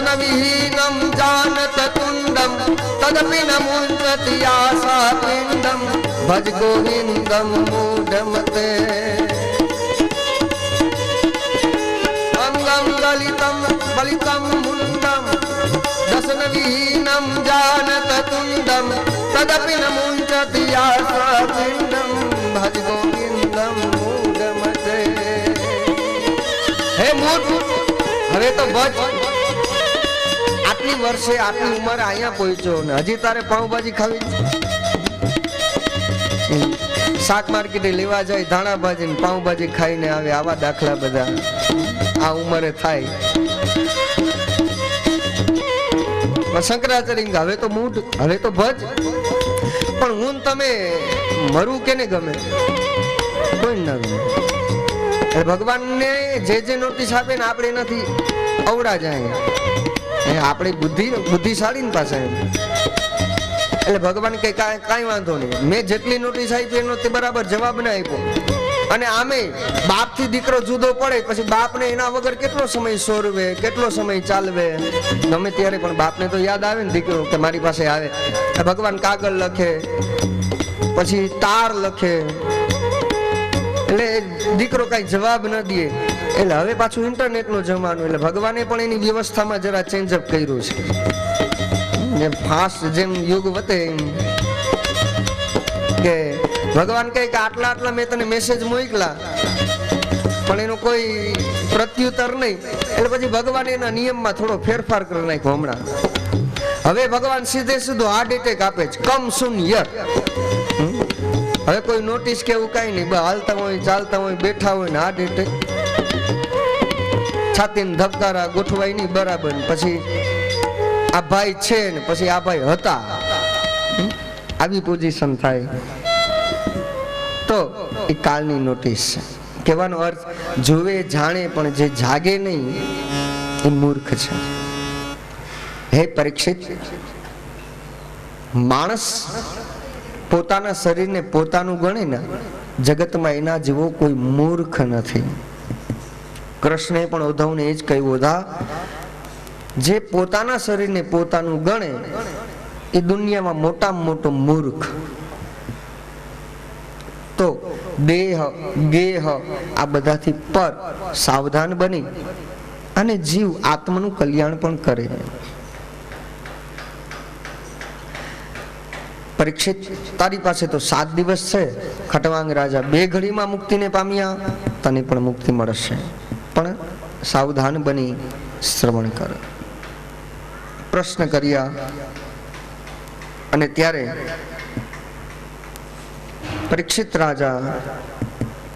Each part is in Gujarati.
दशनविहीनं जानत तुण्डं तदपि न मुञ्चति आशापिण्डं भज गोविन्दं मूढमते अंगं गलितं बलितं मुण्डं दशनविहीनं जानत तुण्डं तदपि न मुञ्चति आशापिण्डं भज गोविन्दं मूढमते। हे मूढ હવે તો બચ આટલી વર્ષે આટલી ઉંમરે અહીંયા પહોંચ્યો ને હજી તારે પાઉંભાજી ખાવી શાક માર્કેટે લેવા જાય ધાણાભાજી ને પાઉંભાજી ખાઈને આવે આવા દાખલા બધા આ ઉંમરે થાય શંકરાચાર્ય હવે તો મૂઢ હવે તો ભજ પણ હું તમે મરું કેને ગમે કોઈ ના ગમે ભગવાન ને જે નોટિસ આપે ને આપણે નથી અવડા જાય આપણી બુદ્ધિશાળી ને પાસે એટલે ભગવાન કે કાંઈ વાંધો નહીં મેં જેટલી નોટિસ આપી એનો તે બરાબર જવાબ ના આપ્યો અને આમે બાપ થી દીકરો જુદો પડે પછી બાપ ને એના વગર કેટલો સમય સોરવે કેટલો સમય ચાલવે ગમે ત્યારે પણ બાપ ને તો યાદ આવે ને દીકરો કે મારી પાસે આવે ભગવાન કાગળ લખે પછી તાર લખે એટલે દીકરો કઈ જવાબ ન દે એટલે હવે પાછું ઇન્ટરનેટ નો જમાનો એટલે ભગવાને પણ એની વ્યવસ્થામાં જરા ચેન્જઅપ કર્યું છે ફાસ્ટ જેમ યુગ વધે એમ કે ભગવાન કહે કે આટલા આટલા મેં તને મેસેજ મોકલા પણ એનું કોઈ પ્રત્યુત્તર નહીં એટલે પછી ભગવાન એના નિયમમાં થોડો ફેરફાર કરી નાખ્યો હમણાં હવે ભગવાન સીધે સીધું હાર્ટ એટેક આપે છે કમ સુન યર હવે કોઈ નોટિસ કે એવું કઈ નહીં હાલતા હોય ચાલતા હોય બેઠા હોય ને હાર્ટ એટેક છાતીને ધબકારા ગોઠવાય નહીં બરાબર પછી આ ભાઈ છે ને પછી આ ભાઈ હતા આવી પોઝિશન થાય તો એ કાળની નોટિસ છે કહેવાનો અર્થ જોવે જાણે પણ જે જાગે નહીં એ મૂર્ખ છે હે પરીક્ષિત માણસ પોતાના શરીરને પોતાનું ગણે ને જગતમાં એના જેવો કોઈ મૂર્ખ નથી કૃષ્ણે પણ ઉદ્ધવને એ જ કહ્યું ઉદ્ધવ જે પોતાના શરીરને પોતાનું ગણે એ દુનિયામાં મોટામાં મોટો મૂર્ખ તો દેહ ગેહ આ બધાથી પર સાવધાન બની અને જીવ આત્માનું કલ્યાણ પણ કરે પરીક્ષિત તારી પાસે તો 7 દિવસ છે ખટવાંગ રાજા 2 ઘડીમાં મુક્તિને પામ્યા તને પણ મુક્તિ મળશે પણ સાવધાન બની શ્રવણ કર પ્રશ્ન કર્યા અને ત્યારે પરીક્ષિત રાજા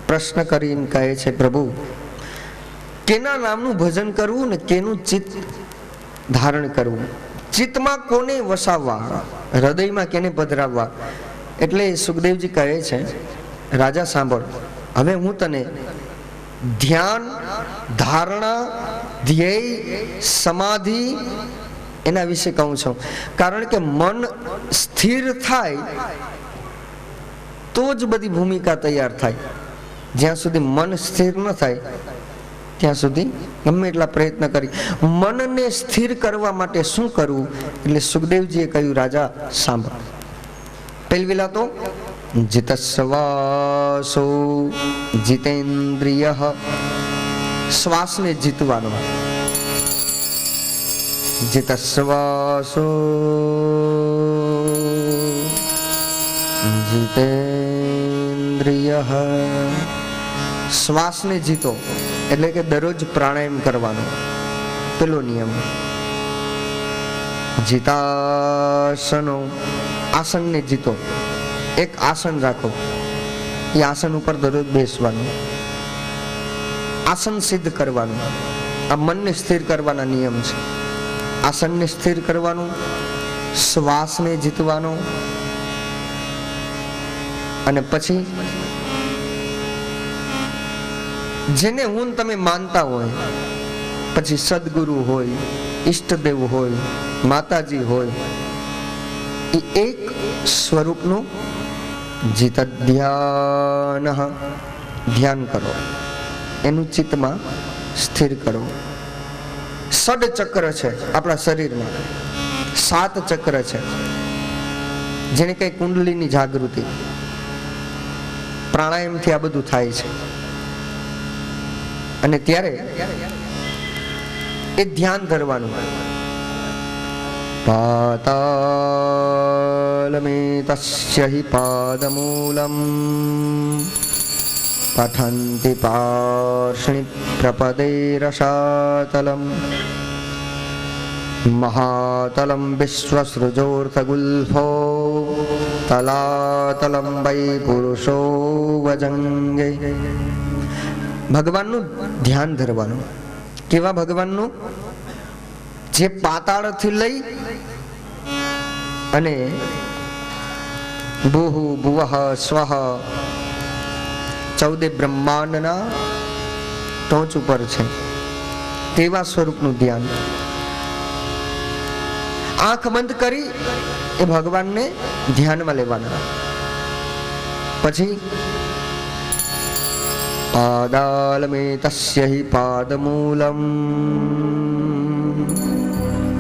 પ્રશ્ન કરીને કહે છે પ્રભુ કેના નામનું ભજન કરવું ને કેનું ચિત્ત ધારણ કરવું ચિત્તમાં કોને વસાવવા હૃદયમાં કેને પધરાવવા એટલે સુખદેવજી કહે છે રાજા સાંભળ હવે હું તને ધ્યાન ધારણા ધ્યેય સમાધિ એના વિશે કહું છું કારણ કે મન સ્થિર થાય તો જ બધી ભૂમિકા તૈયાર થાય જ્યાં સુધી મન સ્થિર ન થાય ત્યાં સુધી ગમે એટલા પ્રયત્ન કરી મનને સ્થિર કરવા માટે શું કરવું એટલે સુખદેવજીએ કહ્યું રાજા સાંભળ પહેલા તો જીતસ્વાસો જીતેન્દ્રિય શ્વાસને જીતવાનો જીતસ્વાસો જીતેન્દ્રિય શ્વાસને જીતો એટલે કે દરરોજ પ્રાણાયામ કરવાનો પેલો નિયમ જીતાસનો આસનને જીતો એક આસન રાખો એ આસન ઉપર દરરોજ બેસવાનું આસન સિદ્ધ કરવાનું આ મનને સ્થિર કરવાના નિયમ છે આસનને સ્થિર કરવાનું શ્વાસને જીતવાનો અને પછી જેને હું તમે માનતા હોય પછી સદગુરુ હોય ઈષ્ટદેવ હોય માતાજી હોય એ એક સ્વરૂપનું જીત ધ્યાન કરો એનું ચિત્તમાં સ્થિર કરો સડ ચક્ર છે આપણા શરીરમાં, 7 ચક્ર છે, જેને કઈ કુંડલીની જાગૃતિ, પ્રાણાયામથી આ બધું થાય છે. અને ત્યારે એ ધ્યાન ધરવાનું. પાતાલમેતસ્ય હિ પાદમૂલમ પઠન્તિ પાર્ષ્ણિ પ્રપદે રસાતલમ મહાતલમ વિશ્વસૃજોર્થગુલ્ફો તલાતલમ વૈ પુરુષો વજંગે. ભગવાનનું ધ્યાન ધરવાનું. કેવા ભગવાનનું? જે પાતાળથી લઈ અને ભૂઃ ભુવઃ સ્વઃ 14 બ્રહ્માંડના ટોચ ઉપર છે તેવા સ્વરૂપનું ધ્યાન. આંખ બંધ કરી એ ભગવાનને ધ્યાનમાં લેવાના. પછી પાદાલમેતસ્ય હિ પાદમૂલમ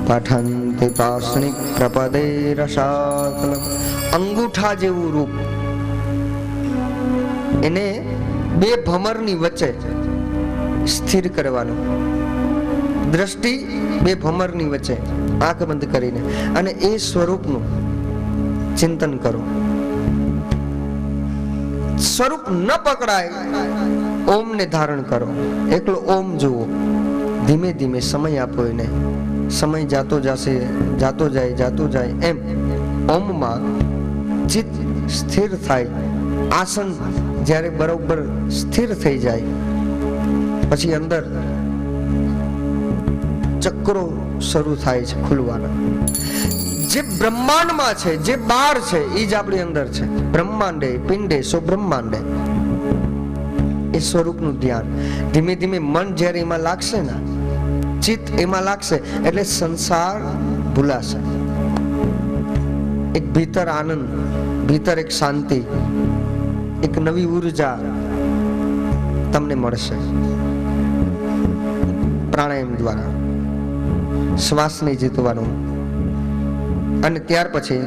પઠન્તિ પાર્ષ્ણિ પ્રપદે રસાતલમ. અંગૂઠા જેવું રૂપ, એને 2 ભમરની વચ્ચે સ્થિર કરવાનું. દ્રષ્ટિ 2 ભમરની વચ્ચે, આંખ બંધ કરીને, અને એ સ્વરૂપનું ચિંતન કરો. સ્વરૂપ ન પકડાય, ઓમ ને ધારણ કરો. એકલો ઓમ જુઓ. ધીમે ધીમે સમય આપો એને. સમય જાતો જાય એમ ઓમમાં ચિત્ત સ્થિર થાય. આસન જ્યારે બરોબર સ્થિર થઈ જાય પછી અંદર ચક્રો શરૂ થાય છે ખુલવાના. જે બ્રહ્માંડમાં છે, જે બહાર છે, એ જ આપણી અંદર છે. બ્રહ્માંડે પિંડે સો બ્રહ્માંડે. એ સ્વરૂપનું ધ્યાન. ધીમે ધીમે મન જ્યારે એમાં લાગશે ને, ચિત્ત એમાં લાગશે, એટલે સંસાર ભૂલાશે. એક ભીતર આનંદ, ભીતર એક શાંતિ, એક નવી ઉર્જા તમને મળશે. પ્રાણાયામ દ્વારા શ્વાસને જીતવાનું. અને ત્યાર પછી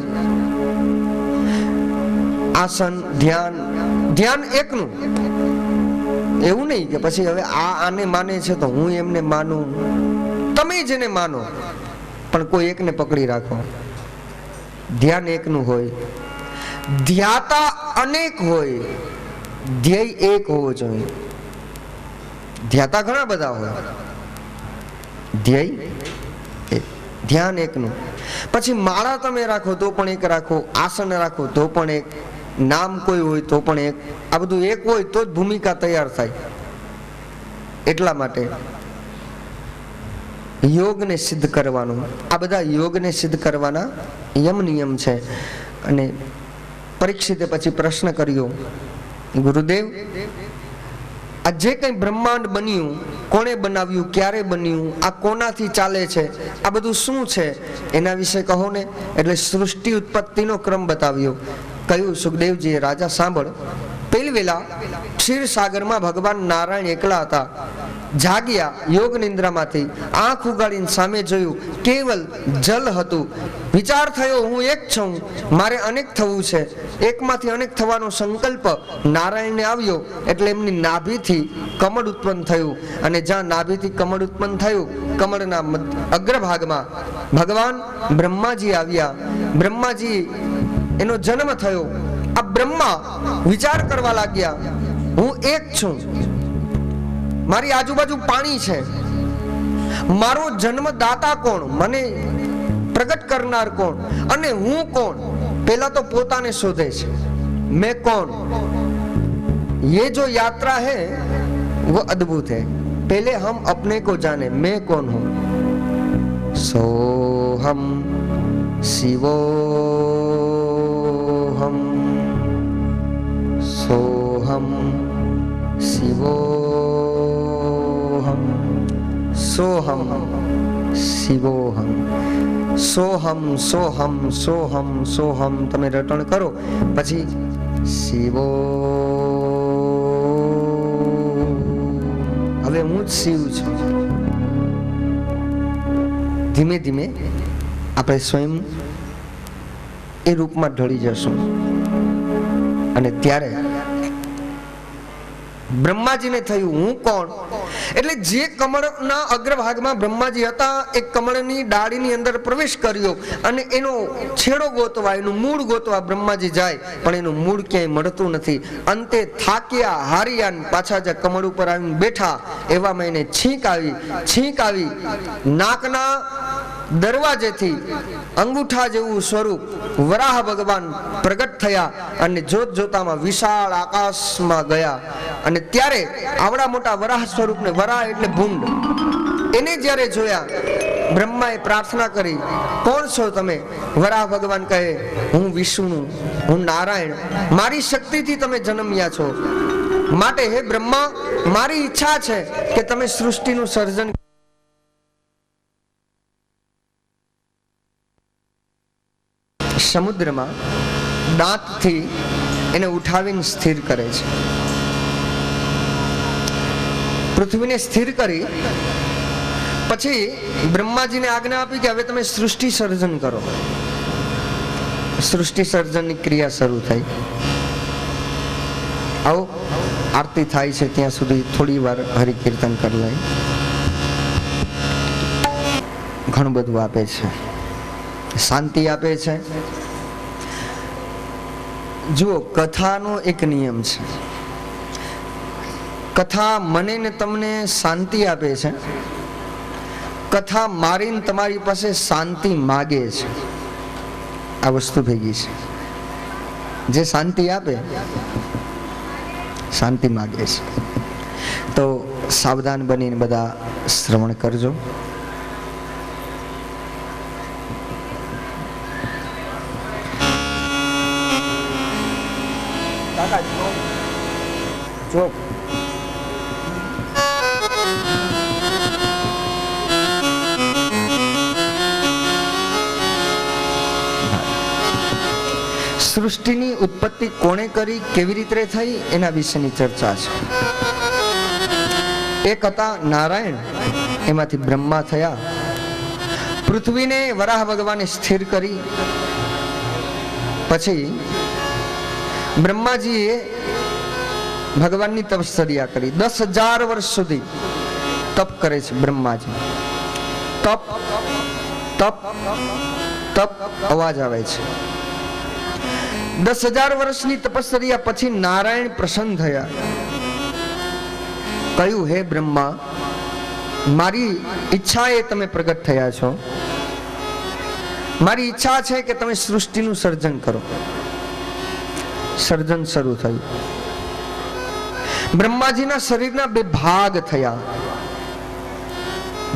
આસન, ધ્યાન એકનું. એવું નહીં કે પછી હવે આને માને છે તો હું એમને માનું. તમે જેને માનો, પણ કોઈ એકને પકડી રાખો. ધ્યાન એકનું હોય, ધ્યાતા અનેક હોય, ધ્યેય એક હોવો જોઈએ. ધ્યાતા ઘણા બધા હોય, ધ્યેય ધ્યાન એકનું. પછી માળા તમે રાખો તો પણ એક રાખો, આસન રાખો તો પણ એક, નામ કોઈ હોય તો પણ એક. આ બધું એક હોય તો જ ભૂમિકા તૈયાર થાય. એટલા માટે યોગને સિદ્ધ કરવાનું. આ બધા યોગને સિદ્ધ કરવાના નિયમ છે. અને પરીક્ષિતે પછી પ્રશ્ન કર્યો, ગુરુદેવ, આ જે કંઈ બ્રહ્માંડ બન્યું, કોણે બનાવ્યું, ક્યારે બન્યું, આ કોનાથી ચાલે છે, આ બધું શું છે, એના વિશે કહો ને. એટલે સૃષ્ટિ ઉત્પત્તિનો ક્રમ બતાવ્યો. કહ્યું, સુખદેવજી રાજા સાંભળ. પહેલી વેલા ક્ષીરસાગરમાં ભગવાન નારાયણ એકલા હતા. જાગ્યા યોગ નિંદ્રામાંથી, આંખ ઉગાડીને સામે જોયું, કેવલ જલ હતું. વિચાર થયો, હું એક છું, મારે અનેક થવું છે. એકમાંથી અનેક થવાનો સંકલ્પ નારાયણને આવ્યો. એટલે એમની નાભીથી કમળ ઉત્પન્ન થયું. અને જ્યાં નાભીથી કમળ ઉત્પન્ન થયું, કમળના અગ્રભાગમાં ભગવાન બ્રહ્માજી આવ્યા. બ્રહ્માજી એનો જન્મ થયો. આ બ્રહ્મા વિચાર કરવા લાગ્યા, હું એક છું, મારી આજુબાજુ પાણી છે, મારો જન્મદાતા કોણ, મને પ્રગટ કરનાર કોણ, અને હું કોણ. પહેલા તો પોતાને શોધે છે, मैं कौन. ये जो यात्रा है वो अद्भुत है. पहले हम अपने को जाने, मैं कौन हूं. सोहम शिवोहम, सोहम शिवोहम, सोहम शिवोहम. સોહમ સોહમ સોહમ સોહમ તમે રટણ કરો. પછી શિવો, હવે હું જ શિવ છું. ધીમે ધીમે આપણે સ્વયં એ રૂપમાં ઢળી જશું. અને ત્યારે બ્રહ્માજીને થયું હું કોણ? એટલે જે કમળના અગ્રભાગમાં બ્રહ્માજી હતા એ કમળની ડાળીની અંદર પ્રવેશ કર્યો અને એનો છેડો ગોતવા, એનું મૂળ ગોતવા બ્રહ્માજી જાય, પણ એનું મૂળ ક્યાંય મળતું નથી. અંતે થાક્યા હાર્યા પાછા જે કમળ ઉપર આવીને બેઠા, એવામાં એને છીંક આવી નાકના દરવાજેથી અંગૂઠા જેવું સ્વરૂપ વરાહ ભગવાન પ્રગટ થયા અને જોત જોતામાં વિશાળ આકાશમાં ગયા. અને ત્યારે આવડા મોટા વરાહ સ્વરૂપને, વરાહ એટલે ભૂંડ, એને જ્યારે જોયા બ્રહ્માએ પ્રાર્થના કરી, કોણ છો તમે? વરાહ ભગવાન કહે, હું વિષ્ણુ, હું નારાયણ, મારી શક્તિથી તમે જન્મ્યા છો. માટે હે બ્રહ્મા, મારી ઈચ્છા છે કે તમે સૃષ્ટિનું સર્જન. સમુદ્રમાં દાંતથી એને ઉઠાવીને સ્થિર કરે છે. પૃથ્વીને સ્થિર કરી પછી બ્રહ્માજીને આજ્ઞા આપી કે હવે તમે સૃષ્ટિ સર્જન કરો. સૃષ્ટિ સર્જનની ક્રિયા શરૂ થઈ. આવો આરતી થાય છે ત્યાં સુધી થોડી વાર હરિકીર્તન કરી લઈ. ઘણું બધું આપે છે, શાંતિ આપે છે. જુઓ, કથાનો એક નિયમ છે. કથા મને ને તમને શાંતિ આપે છે. કથા મારીને તમારી પાસે શાંતિ માગે છે. આ વસ્તુ ભેગી છે. જે શાંતિ આપે શાંતિ માગે છે. તો સાવધાન બનીને બધા શ્રવણ કરજો. જો સૃષ્ટિની ઉત્પત્તિ કોણે કરી, કેવી રીતે થઈ, એના વિશેની ચર્ચા છે. એક હતા નારાયણ, એમાંથી બ્રહ્મા થયા. પૃથ્વીને વરાહ ભગવાને સ્થિર કરી. પછી બ્રહ્માજીએ ભગવાનની તપશ્ચર્યા કરી. 10,000 વર્ષ સુધી તપ કરે છે બ્રહ્માજી. તપ તપ તપ અવાજ આવે છે. 10,000 વર્ષની તપશ્ચર્યા પછી નારાયણ પ્રસન્ન થયા. કહ્યું, હે બ્રહ્મા, મારી ઈચ્છાએ તમે પ્રગટ થયા છો. મારી ઈચ્છા છે કે તમે સૃષ્ટિનું સર્જન કરો. સર્જન શરૂ થયું. બ્રહ્માજીના શરીરના 2 ભાગ થયા.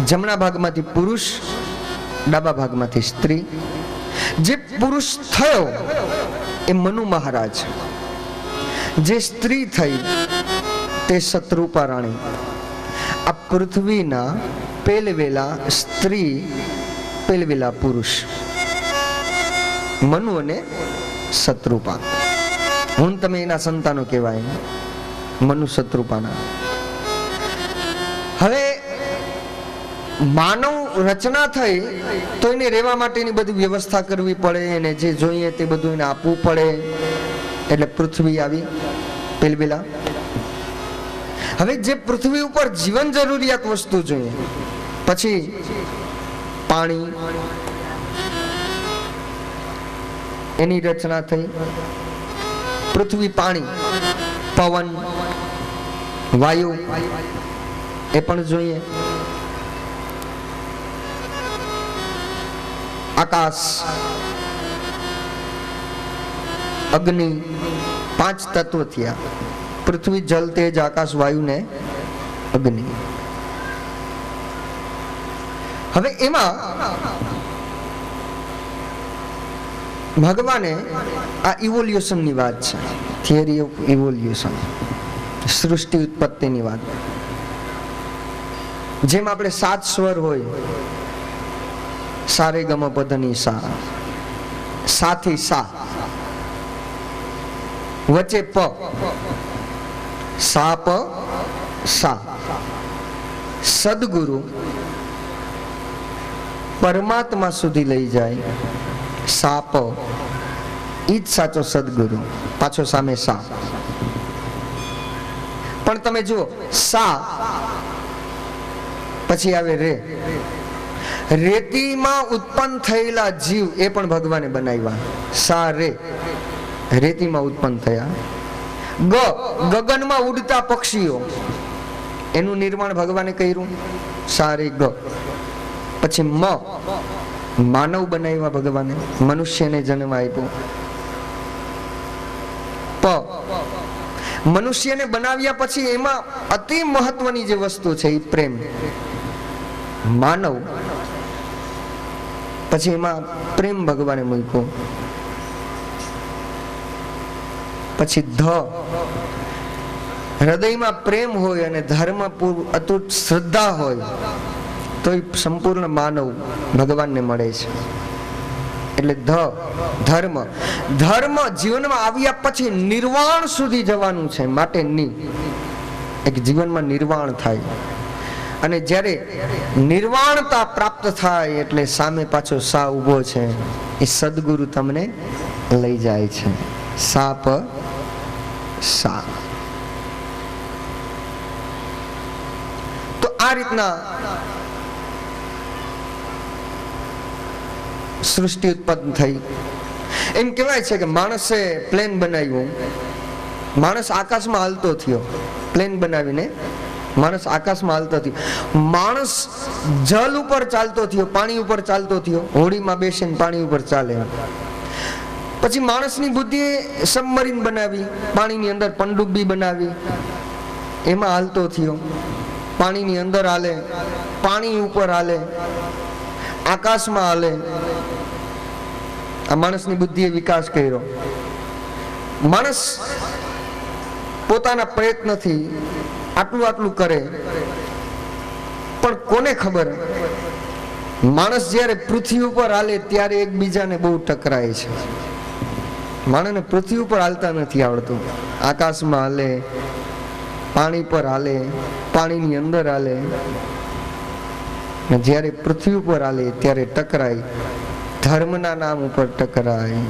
જમણા ભાગમાંથી પુરુષ, ડાબા ભાગમાંથી સ્ત્રી. જે પુરુષ થયો એ મનુ મહારાજ. જે સ્ત્રી થઈ તે શત્રુપા રાણી. આ પૃથ્વીના પેલવેલા સ્ત્રી, પેલવેલા પુરુષ, મનુ અને શત્રુપા. હું તમે એના સંતાનો કહેવાય, મનુ શત્રુપાના. હવે માનવ રચના થઈ તો એને રહેવા માટેની બધી વ્યવસ્થા કરવી પડે, અને જે જોઈએ તે બધું એને આપવું પડે. એટલે પૃથ્વી આવી પેલવેલા. હવે જે પૃથ્વી ઉપર જીવન જરૂરિયાત વસ્તુ જોઈએ, પછી પાણી, એની રચના થઈ. પૃથ્વી પાણી, પવન, વાયુ એ પણ જોઈએ. આકાશ, અગ્નિ, 5 તત્વ થયા. પૃથ્વી, જલ, તેજ, આકાશ, વાયુ ને અગ્નિ. હવે એમાં ભગવાને આ ઇવોલ્યુશન ની વાત છે, થિયરી ઓફ ઇવોલ્યુશન, સૃષ્ટિ ઉત્પત્તિની વાત. જેમ આપણે 7 સ્વર હોય, સારે ગમ પધની સા, સાથી સા, વચ્ચે પ, સા પ સા, સદગુરુ, પરમાત્મા સુધી લઈ જાય. સાપ ઈ જ સાચો સદગુરુ. પાછો સામે સા. પણ તમે જુઓ, સા પછી આવે રે. રેતીમાં ઉત્પન્ન થયેલા જીવ એ પણ ભગવાને બનાવ્યા. સા રે, રેતીમાં ઉત્પન્ન થયા. ગ, ગગનમાં ઉડતા પક્ષીઓ, એનું નિર્માણ ભગવાને કર્યું. સા રે ગ. પછી મ, માનવ બનાવ્યા ભગવાને, મનુષ્યને જન્મ આપ્યો. પ, મનુષ્યને બનાવ્યા પછી એમાં અતિ મહત્વની જે વસ્તુ છે એ પ્રેમ. માનવ, પછી એમાં પ્રેમ ભગવાને મૂક્યો. પછી ધ, હૃદયમાં પ્રેમ હોય અને ધર્મ અતૂટ શ્રદ્ધા હોય તો એ સંપૂર્ણ માનવ ભગવાનને મળે છે. એટલે ધર્મ, ધર્મ જીવનમાં આવ્યા પછી નિર્વાણ સુધી જવાનું છે. માટે એક જીવનમાં નિર્વાણ થાય, અને જ્યારે નિર્વાણતા પ્રાપ્ત થાય એટલે સામે પાછો સા ઉભો છે. એ સદગુરુ તમને લઈ જાય છે. સાપ સા. તો આ રીતના સૃષ્ટિ ઉત્પન્ન થઈ. એમ કહેવાય છે કે માણસે પ્લેન બનાવ્યું, માણસ આકાશમાં હાલતો થયો. પ્લેન બનાવીને માણસ આકાશમાં હાલતો થયો. માણસ જલ ઉપર ચાલતો થયો, પાણી ઉપર ચાલતો થયો. હોડીમાં બેસીને પાણી ઉપર ચાલે. પછી માણસની બુદ્ધિએ સબમરીન બનાવી, પાણીની અંદર પનડુબ્બી બનાવી, એમાં હાલતો થયો. પાણીની અંદર હાલે, પાણી ઉપર હાલે, આકાશમાં હાલે. આ માણસની બુદ્ધિએ વિકાસ કર્યો. માણસ પોતાના પ્રયત્નથી આટલું કરે, પણ કોને ખબર માણસ જ્યારે પૃથ્વી ઉપર હાલે ત્યારે એકબીજાને બહુ ટકરાય છે. માણસને પૃથ્વી ઉપર હાલતા નથી આવડતું. આકાશમાં હાલે, પાણી પર હાલે, પાણીની અંદર હાલે. જ્યારે પૃથ્વી ઉપર હાલે ત્યારે ટકરાય, ધર્મના નામ ઉપર ટકરાય.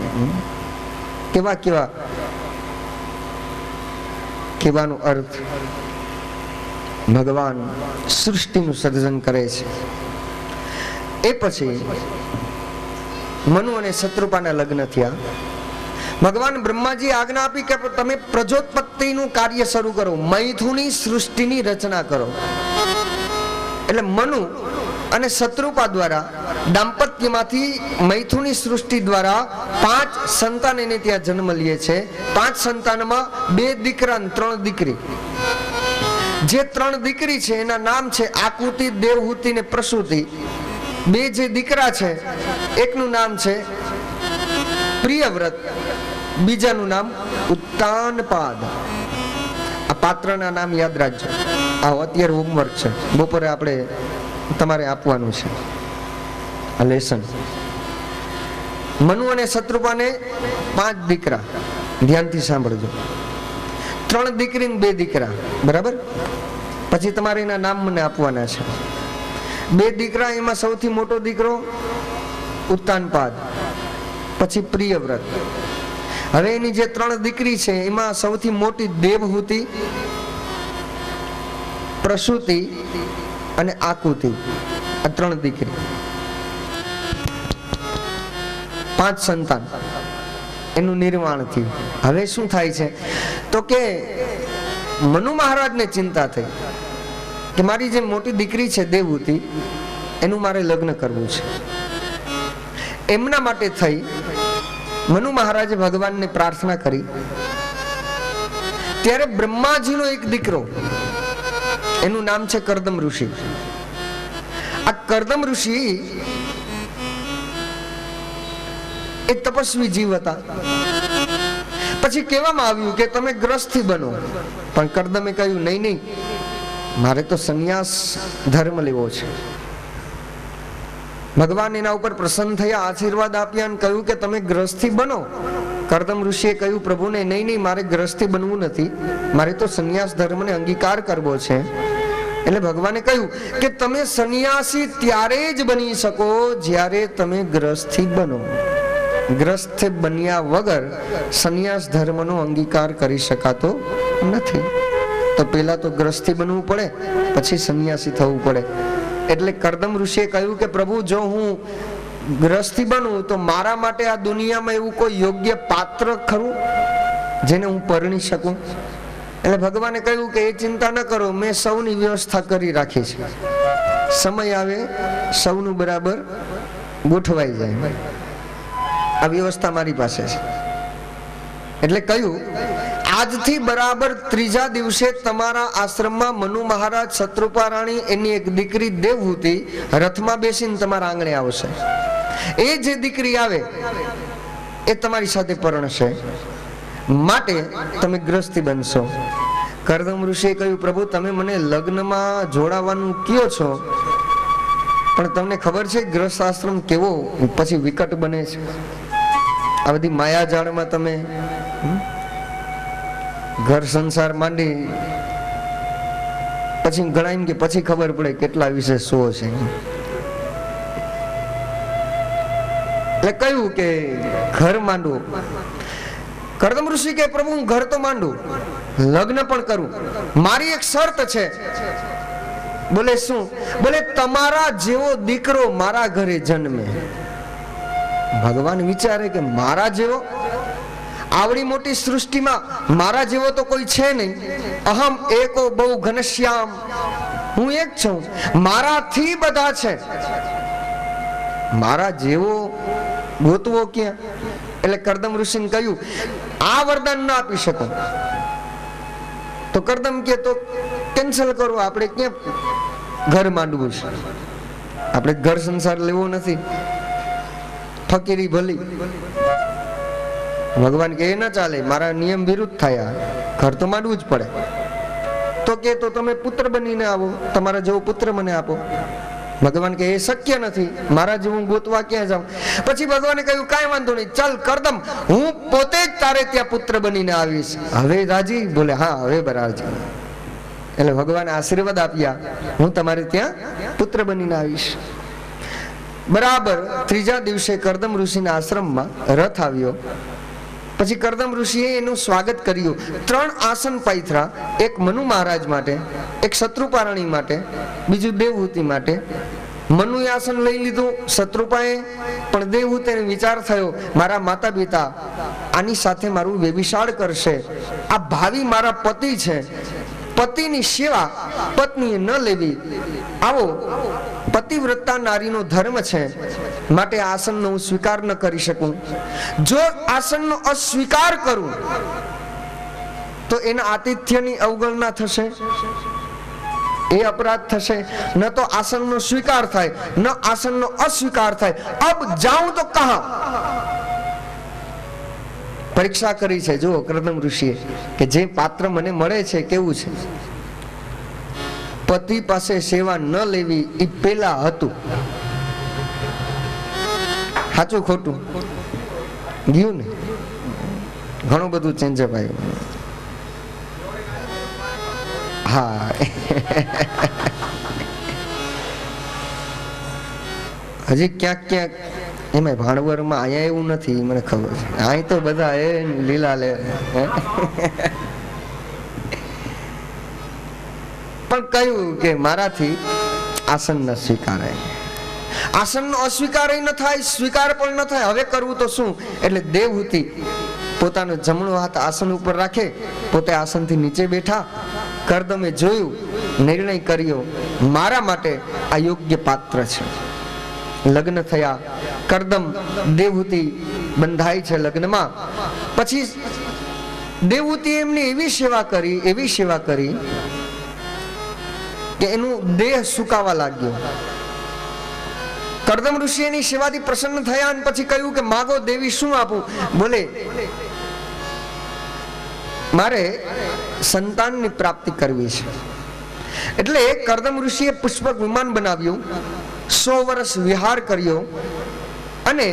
કેવાનો અર્થ, ભગવાન સૃષ્ટિનું સર્જન કરે છે. એ પછી મનુ અને શત્રુપાના લગ્ન થયા. ભગવાન બ્રહ્માજી આજ્ઞા આપી કે તમે પ્રજોત્પત્તિનું કાર્ય શરૂ કરો, મૈથુની સૃષ્ટિની રચના કરો. એટલે મનુ અને શત્રુપા દ્વારા દાંપત્યમાંથી મૈથુની સૃષ્ટિ દ્વારા 5 સંતાન એને ત્યાં જન્મ લે છે. 5 સંતાનમાં 2 દીકરા અને 3 દીકરી. જે 3 દીકરી છે એના નામ છે આકુતિ, દેવહૂતિ ને પ્રસૂતિ. 2 જે દીકરા છે, એકનું નામ છે પ્રિયવ્રત, બીજાનું નામ ઉત્તાનપાદ. આ પાત્રના નામ યાદ રાખજો. આ અત્યારે હોમવર્ક છે, બપોરે આપણે તમારે આપવાનું છે આ લેસન. મનુ અને શત્રુપાને 5 દીકરા, ધ્યાનથી સાંભળજો. 3 દીકરી ને 2 દીકરા, બરાબર. પછી તમારે એના નામ મને આપવાના છે. 2 દીકરા, એમાં સૌથી મોટો દીકરો ઉત્તાનપાદ, પછી પ્રિયવ્રત. હવે એની જે 3 દીકરી છે એમાં સૌથી મોટી દેવહૂતિ, પ્રસૂતિ અને આકુતિ. આ 3 દીકરી, 5 સંતાન, એનું નિર્માણ થયું. હવે શું થાય છે તો કે મનુ મહારાજને ચિંતા થઈ કે મારી જે મોટી દીકરી છે દેવહૂતિ, એનું મારે લગ્ન કરવું છે. એમના માટે થઈ મનુ મહારાજે ભગવાનને પ્રાર્થના કરી. ત્યારે બ્રહ્માજીનો એક દીકરો, એનું નામ છે કરદમ ઋષિ. આ કરદમ ઋષિ એ તપસ્વી જીવ હતા. પછી કહેવામાં આવ્યું કે તમે ગ્રસ્થી બનો, પણ કરદમે કહ્યું નહીં, મારે તો સંન્યાસ ધર્મ લેવો છે. ભગવાન એના ઉપર પ્રસન્ન થયા, આશીર્વાદ આપ્યા અને કહ્યું કે તમે ગ્રસ્થી બનો. કરદમ ઋષિએ કહ્યું પ્રભુને નહીં, મારે ગ્રસ્થી બનવું નથી, મારે તો સંન્યાસ ધર્મને અંગીકાર કરવો છે. એટલે ભગવાને કહ્યું કે તમે સંન્યાસી ત્યારે જ બની શકો જ્યારે તમે ગ્રસ્થી બનો. ગ્રસ્થ બન્યા વગર સંન્યાસ ધર્મનો અંગીકાર કરી શકાતો નથી. તો પેલા તો ગ્રસ્થી બનવું પડે, પછી સંન્યાસી થવું પડે. એટલે કરદમ ઋષિએ કહ્યું કે પ્રભુ, જો હું ગ્રસ્થી બનું તો મારા માટે આ દુનિયામાં એવું કોઈ યોગ્ય પાત્ર ખરું જેને હું પરણી શકું? એટલે ભગવાને કહ્યું કે એ ચિંતા ન કરો, મેં સૌની વ્યવસ્થા કરી રાખી છે. સમય આવે સૌનું બરાબર ગોઠવાઈ જાય, આ વ્યવસ્થા મારી પાસે છે. એટલે કહ્યું, આજથી બરાબર ત્રીજા દિવસે તમારા આશ્રમમાં મનુ મહારાજ, શત્રુપા રાણી, એની એક દીકરી દેવહૂતિ રથમાં બેસીને તમારા આંગણે આવશે. એ જે દીકરી આવે એ તમારી સાથે પરણશે, માટે તમે ગ્રસ્તી બનશો. કરદમ ઋષિએ કહ્યું, પ્રભુ તમે મને લગ્નમાં જોડાવાનું કયો છો, પણ તમને ખબર છે ગ્રસ્ત આશ્રમ કેવો પછી વિકટ બને છે. આ બધી માયાજાળમાં તમે ઘર સંસાર માંડી પછી ઘણા એમ કે પછી ખબર પડે કેટલા વિશે શું છે. એટલે કહ્યું કે ઘર માંડવું. કરદમ ઋષિ કે પ્રભુ હું ઘર તો માંડું, લગ્ન પણ કરું, મારી એક શરત છે. બોલે શું? બોલે તમારા જેવો દીકરો મારા ઘરે જન્મે. ભગવાન વિચારે કે મારા જેવો? આવડી મોટી સૃષ્ટિમાં મારા જેવો તો કોઈ છે નહીં. અહમ એકો બહુ ઘનશ્યામ, હું એક છું, મારાથી બધા છે, મારા જેવો ગોતવો ક્યાં? એટલે કરદમ ઋષિને કહ્યું, આ વરદાન ના આપી શકો. તો કરદમ કે તો કેન્સલ કરો, આપણે ક્યાં ઘર માંડવું છે, આપણે ઘર સંસાર લેવો નથી, ફકીરી ભલી. ભગવાન કે એ ના ચાલે, મારા નિયમ વિરુદ્ધ થયા, ઘર તો માંડવું જ પડે. તો કે તો તમે પુત્ર બનીને આવો, તમારા જેવો પુત્ર મને આપો. ભગવાન કે એ શક્ય નથી, મારા જેવું ગોતવા ક્યાં જાઉં? પછી ભગવાને કહ્યું કાંઈ વાંધો નહીં, ચાલ કરદમ, હું પોતે જ તારે ત્યાં પુત્ર બનીને આવીશ. હવે રાજી? બોલે હા, હવે બરાબર. એટલે ભગવાને આશીર્વાદ આપ્યા, હું તમારે ત્યાં પુત્ર બનીને આવીશ. બરાબર ત્રીજા દિવસે કરદમ ઋષિના આશ્રમમાં રથ આવ્યો. પછી કરદમ ઋષિએ એનું સ્વાગત કર્યું. 3 આસન પાથરા, એક મનુ મહારાજ માટે, એક શત્રુપા રાણી માટે, બીજું દેવહૂતિ માટે. મનુએ આસન લઈ લીધું, શત્રુપાએ પણ. દેવહૂતિને વિચાર થયો, મારા માતા પિતા આની સાથે મારું વ્યભિચાર કરશે, આ ભાવિ મારા પતિ છે, પતિની સેવા પત્નીએ ન લેવી, આવો પતિવ્રતા નારીનો ધર્મ છે, માટે આસનનો હું સ્વીકાર ન કરી શકું. જો આસનનો અસ્વીકાર કરું તો એના આતિથ્યની અવગણના થશે, એ અપરાધ થશે. ન તો આસનનો સ્વીકાર થાય, ન આસનનો અસ્વીકાર થાય. અબ જાઉં તો કહા? પરીક્ષા કરી છે જો કરદમ ઋષિએ, કે જે પાત્ર મને મળે છે કેવું છે. પતિ પાસે સેવા ન લેવી એ પેલા હતું. સાચું ખોટું ગયું ને? ઘણું બધું ચેન્જઅપ આવ્યું. હા હજી ક્યાંક ક્યાંક એમાં ભાણવરમાં અહીંયા એવું નથી, મને ખબર છે. અહીં તો બધા એ લીલા લે. પણ કહ્યું કે મારાથી આસન ન સ્વીકારાય, આસનનો અસ્વીકાર ન થાય, સ્વીકાર પણ ન થાય. હવે કરવું તો શું? એટલે દેવહૂતિ પોતાનો જમણો હાથ આસન ઉપર રાખે, પોતે આસનથી નીચે બેઠા. કરદમે જોયું, નિર્ણય કર્યો, મારા માટે આ યોગ્ય પાત્ર છે. લગ્ન થયા, કરદમ દેવહૂતિ બંધાય છે લગ્નમાં. પછી દેવહૂતિ એમની એવી સેવા કરી કે એનું દેહ સુકાવા લાગ્યો. કરદમ ઋષિ એની સેવાથી પ્રસન્ન થયા અને પછી કહ્યું કે માગો દેવી, શું આપું? બોલે મારે સંતાનની પ્રાપ્તિ કરવી છે. એટલે કરદમ ઋષિએ પુષ્પક વિમાન બનાવ્યું, 100 વર્ષ વિહાર કર્યો. અને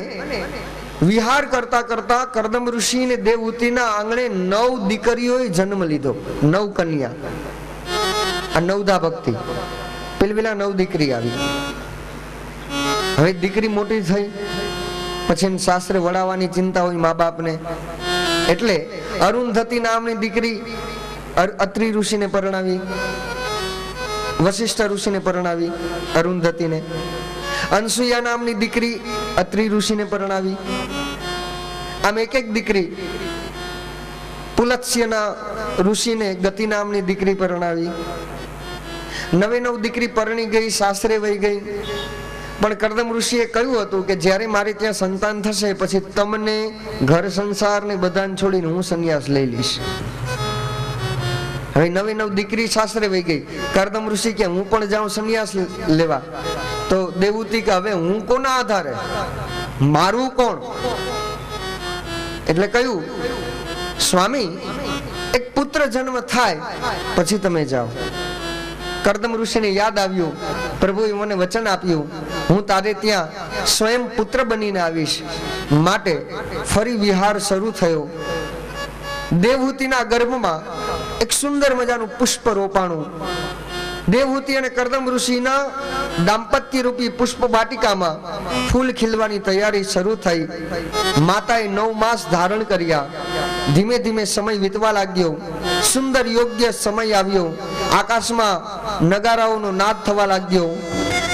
વિહાર કરતા કરતા કરદમ ઋષિ ને દેવહૂતિના આંગણે 9 દીકરીઓએ જન્મ લીધો, 9 કન્યા. આ 9દા ભક્તિ. પેલા 9 દીકરી આવી. હવે દીકરી મોટી થઈ પછી એને સાસરે વડાવવાની ચિંતા હોય મા બાપને, એટલે અરુંધતી નામની દીકરી અત્રિ ઋષિને પરણાવી, વશિષ્ઠ ઋષિને પરણાવી અરુંધતીને. અનસુયા નામની દીકરી અત્રિ ઋષિને પરણાવી. આમ એક દીકરી પુલત્સ્યના ઋષિને ગતિ નામની દીકરી પરણાવી. 9 દીકરી પરણી ગઈ, સાસરે વહી ગઈ. પણ કરદમ ઋષિએ કહ્યું હતું કે જ્યારે મારે ત્યાં સંતાન થશે પછી તમને ઘર સંસાર ને બધાને છોડીને હું સંન્યાસ લઈ લઈશ. હવે 9 દીકરી સાસરે વહી ગઈ. કરદમ ઋષિ કે હું પણ જાઉં સંન્યાસ લેવા. તો દેવહૂતિ કે હવે હું કોના આધારે, મારું કોણ? એટલે કહ્યું સ્વામી એક પુત્ર જન્મ થાય પછી તમે જાઓ. કરદમ ઋષિને યાદ આવ્યું, પ્રભુએ મને વચન આપ્યું હું તારે ત્યાં સ્વયં પુત્ર બનીને આવીશ. માટે ફરી વિહાર શરૂ થયો. દેવહૂતિના ગર્ભમાં એક સુંદર મજાનું પુષ્પ રોપાણું. દેવહૂતિ અને કરદમ ઋષિના દાંપત્ય રૂપી પુષ્પ વાટિકામાં ફૂલ ખીલવાની તૈયારી શરૂ થઈ. માતાએ 9 માસ ધારણ કર્યા. ધીમે ધીમે સમય વીતવા લાગ્યો. સુંદર યોગ્ય સમય આવ્યો. આકાશમાં નગારાઓનો નાદ થવા લાગ્યો.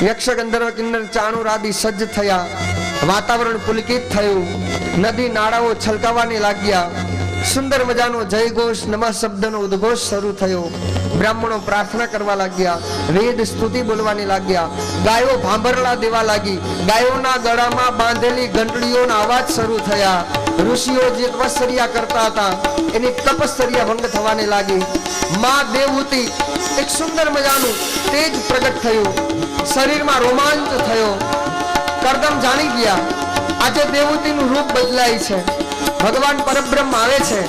યક્ષ ગંધર્વ કિન્નર ચાણૂર આદિ સજ્જ થયા. વાતાવરણ પુલકિત થયું. નદી નાળાઓ છલકાવાને લાગ્યા. સુંદર મજાનો જય ઘોષ નમઃ શબ્દનો ઉદ્ઘોષ શરૂ થયો. બ્રાહ્મણો પ્રાર્થના કરવા લાગ્યા. વેદ સ્તુતિ બોલવાની લાગ્યા. ગાયો ભાંભરડા દેવા લાગી. ગાયોના ગળામાં બાંધેલી ઘંટડીઓના અવાજ શરૂ થયા. ઋષિઓ જે તપશ્ચર્યા કરતા હતા એની તપશ્ચર્યા ભંગ થવાને લાગી. માં દેવહૂતિ એક સુંદર મજાનું તેજ પ્રગટ થયું. શરીરમાં રોમાંચ થયો. કરદમ જાણી ગયા આજે દેવહૂતિનું રૂપ બદલાય છે. ભગવાન પરબ્રહ્મ આવે છે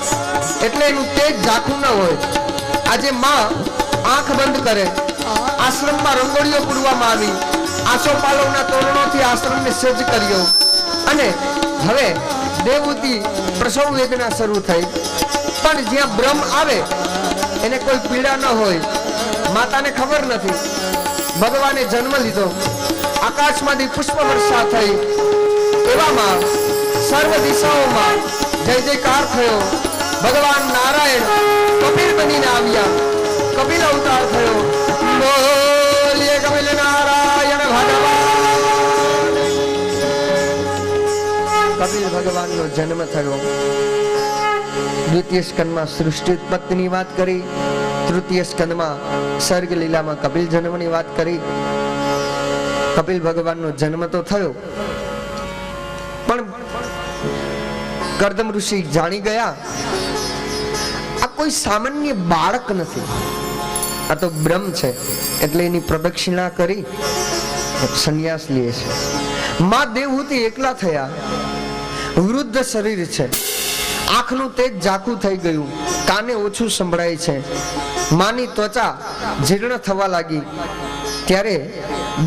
એટલે એનું તેજ ઝાખું ન હોય. આજે માં આંખ બંધ કરે. આશ્રમમાં રંગોળીઓ પૂરવામાં આવી. આસોપાલવના તોરણોથી આશ્રમને સજ્જ કર્યો. અને હવે દેવહૂતિ પ્રસવ વેદના શરૂ થઈ. પણ જ્યાં બ્રહ્મ આવે એને કોઈ પીડા ન હોય. માતાને ખબર નથી. ભગવાને જન્મ લીધો. આકાશમાંથી પુષ્પ વર્ષા થઈ. એવામાં સર્વ દિશાઓમાં જય જયકાર થયો. ભગવાન નારાયણ કપિલ બનીને આવ્યા. કપિલ અવતાર થયો. બોલીએ કપિલ નારાયણ ભગવાન. કપિલ ભગવાનનો જન્મ થયો. દ્વિતીય સ્કંદમાં સૃષ્ટિ ઉત્પત્તિની વાત કરી. તૃતીય સ્કંદમાં સર્ગ લીલામાં કપિલ જન્મની વાત કરી. કપિલ ભગવાનનો જન્મ તો થયો, પણ કરદમ ઋષિ જાણી ગયા આ કોઈ સામાન્ય બાળક નથી, આ તો બ્રહ્મ છે. એટલે એની પ્રદક્ષિણા કરી સંન્યાસ લે છે. માં દેવહૂતિ એકલા થયા. વૃદ્ધ શરીર છે. આંખનું તેજ ઝાખું થઈ ગયું. કાને ઓછું સંભળાય છે. માની ત્વચા જીર્ણ થવા લાગી. ત્યારે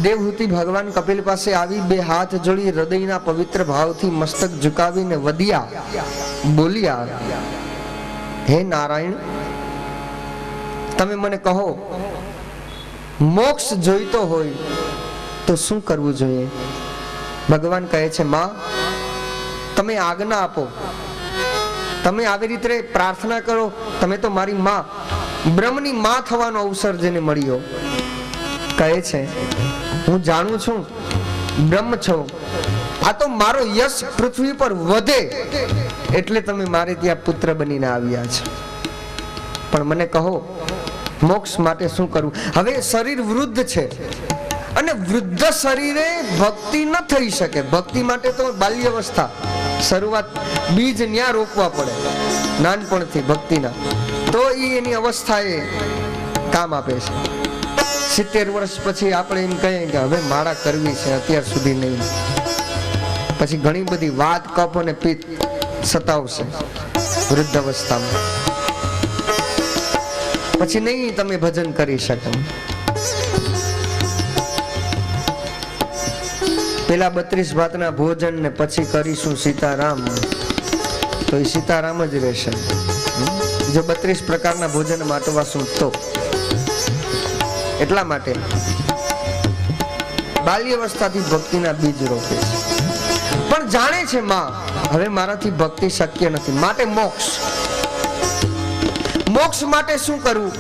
દેવહૂતિ ભગવાન કપિલ પાસે આવી 2 હાથ જોડી હૃદયના પવિત્ર ભાવથી મસ્તક ઝુકાવીને વદિયા બોલ્યા, હે નારાયણ, તમે મને કહો મોક્ષ જોઈતો હોય તો શું કરવું જોઈએ? ભગવાન કહે છે, માં તમે આજ્ઞા આપો. તમે આવી રીતે પ્રાર્થના કરો. તમે તો મારી માં, બ્રહ્મની માં થવાનો અવસર જેને મળ્યો. કહે છે, હું જાણું છું બ્રહ્મ છો. આ તો મારો યશ પૃથ્વી પર વધે એટલે તમે મારે ત્યાં પુત્ર બનીને આવ્યા છે. પણ મને કહો મોક્ષ માટે શું કરવું? હવે શરીર વૃદ્ધ છે અને વૃદ્ધ શરીરે ભક્તિ ન થઈ શકે. ભક્તિ માટે તો બાલ્ય અવસ્થા, શરૂઆત બીજ ન્યા રોપવા પડે નાનપણથી ભક્તિના, તો એની અવસ્થાએ કામ આપે છે. 70 વર્ષ પછી આપણે એમ કહીએ કે હવે માળા કરવી છે, અત્યાર સુધી નહીં. પછી ઘણી બધી વાત, કફ અને પિત્ત સતાવશે વૃદ્ધ અવસ્થામાં. પછી નહીં તમે ભજન કરી શકો. પેલા 32 ભાતના ભોજન ને પછી કરીશું સીતારામ, તો એ સીતારામ જ રહેશે. જો 32 પ્રકારના ભોજન માટવા શું તો એટલા માટે બાલ્યાવસ્થાથી ભક્તિના બીજ રોપે છે, પણ જાણે છે માં હવે મારાથી ભક્તિ શક્ય નથી, માટે મોક્ષ. મોક્ષ માટે શું કરવું?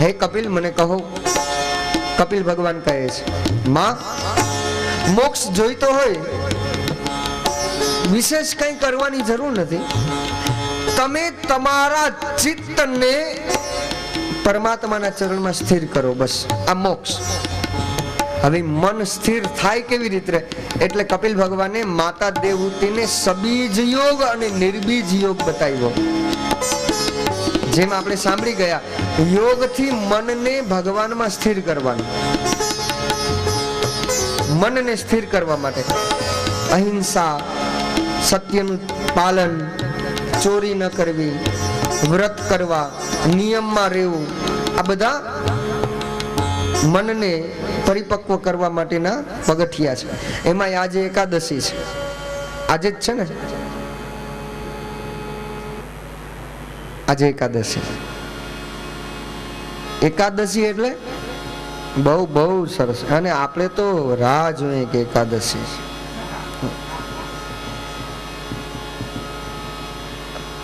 હે કપિલ મને કહો. કપિલ ભગવાન કહે છે માં મોક્ષ જોઈતો હોય વિશેષ કંઈ કરવાની જરૂર નથી. તમે તમારા ચિત્તને પરમાત્માના ચરણમાં સ્થિર કરો, બસ આ મોક્ષ. હવે મન સ્થિર થાય કેવી રીતે? એટલે કપિલ ભગવાને માતા દેવહૂતિને સબીજ યોગ અને નિર્બીજ યોગ બતાવ્યો. જેમ આપણે સાંભળી ગયા, યોગથી મનને ભગવાનમાં સ્થિર કરવાનું. મનને સ્થિર કરવા માટે અહિંસા, સત્યનું પાલન, ચોરી ન કરવી, વ્રત કરવા, નિયમમાં રહેવું, આ બધા મનને પરિપક્વ કરવા માટેના પગથિયા છે. એમાં આજે એકાદશી છે, આજે જ છે ને, આજે એકાદશી. એકાદશી એટલે બહુ બહુ સરસ, અને આપણે તો રાહ જોઈએ કે એકાદશી.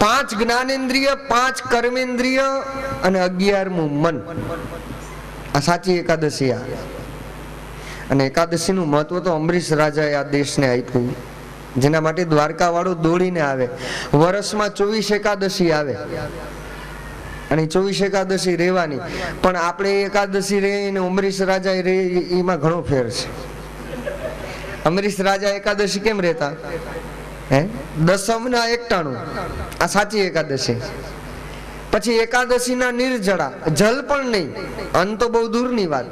5 જ્ઞાનેન્દ્રિય, 5 કર્મેન્દ્રિય અને 11મું મન, આ સાચી એકાદશી. અને એકાદશીનું મહત્વ તો અંબરીશ રાજાએ આ દેશને આપ્યું, જેના માટે દ્વારકા વાળો દોડીને આવે. વર્ષમાં 24 એકાદશી આવે અને 24 એકાદશી રહેવાની, પણ આપણે એકાદશી રહી ને અંબરીશ રાજા રહે એમાં ઘણો ફેર છે. અંબરીશ રાજા એકાદશી કેમ રહેતા? દસમના 91, આ સાચી એકાદશી. પછી એકાદશીના નિર્જળા, જલ પણ નહીં, અંત તો બહુ દૂરની વાત,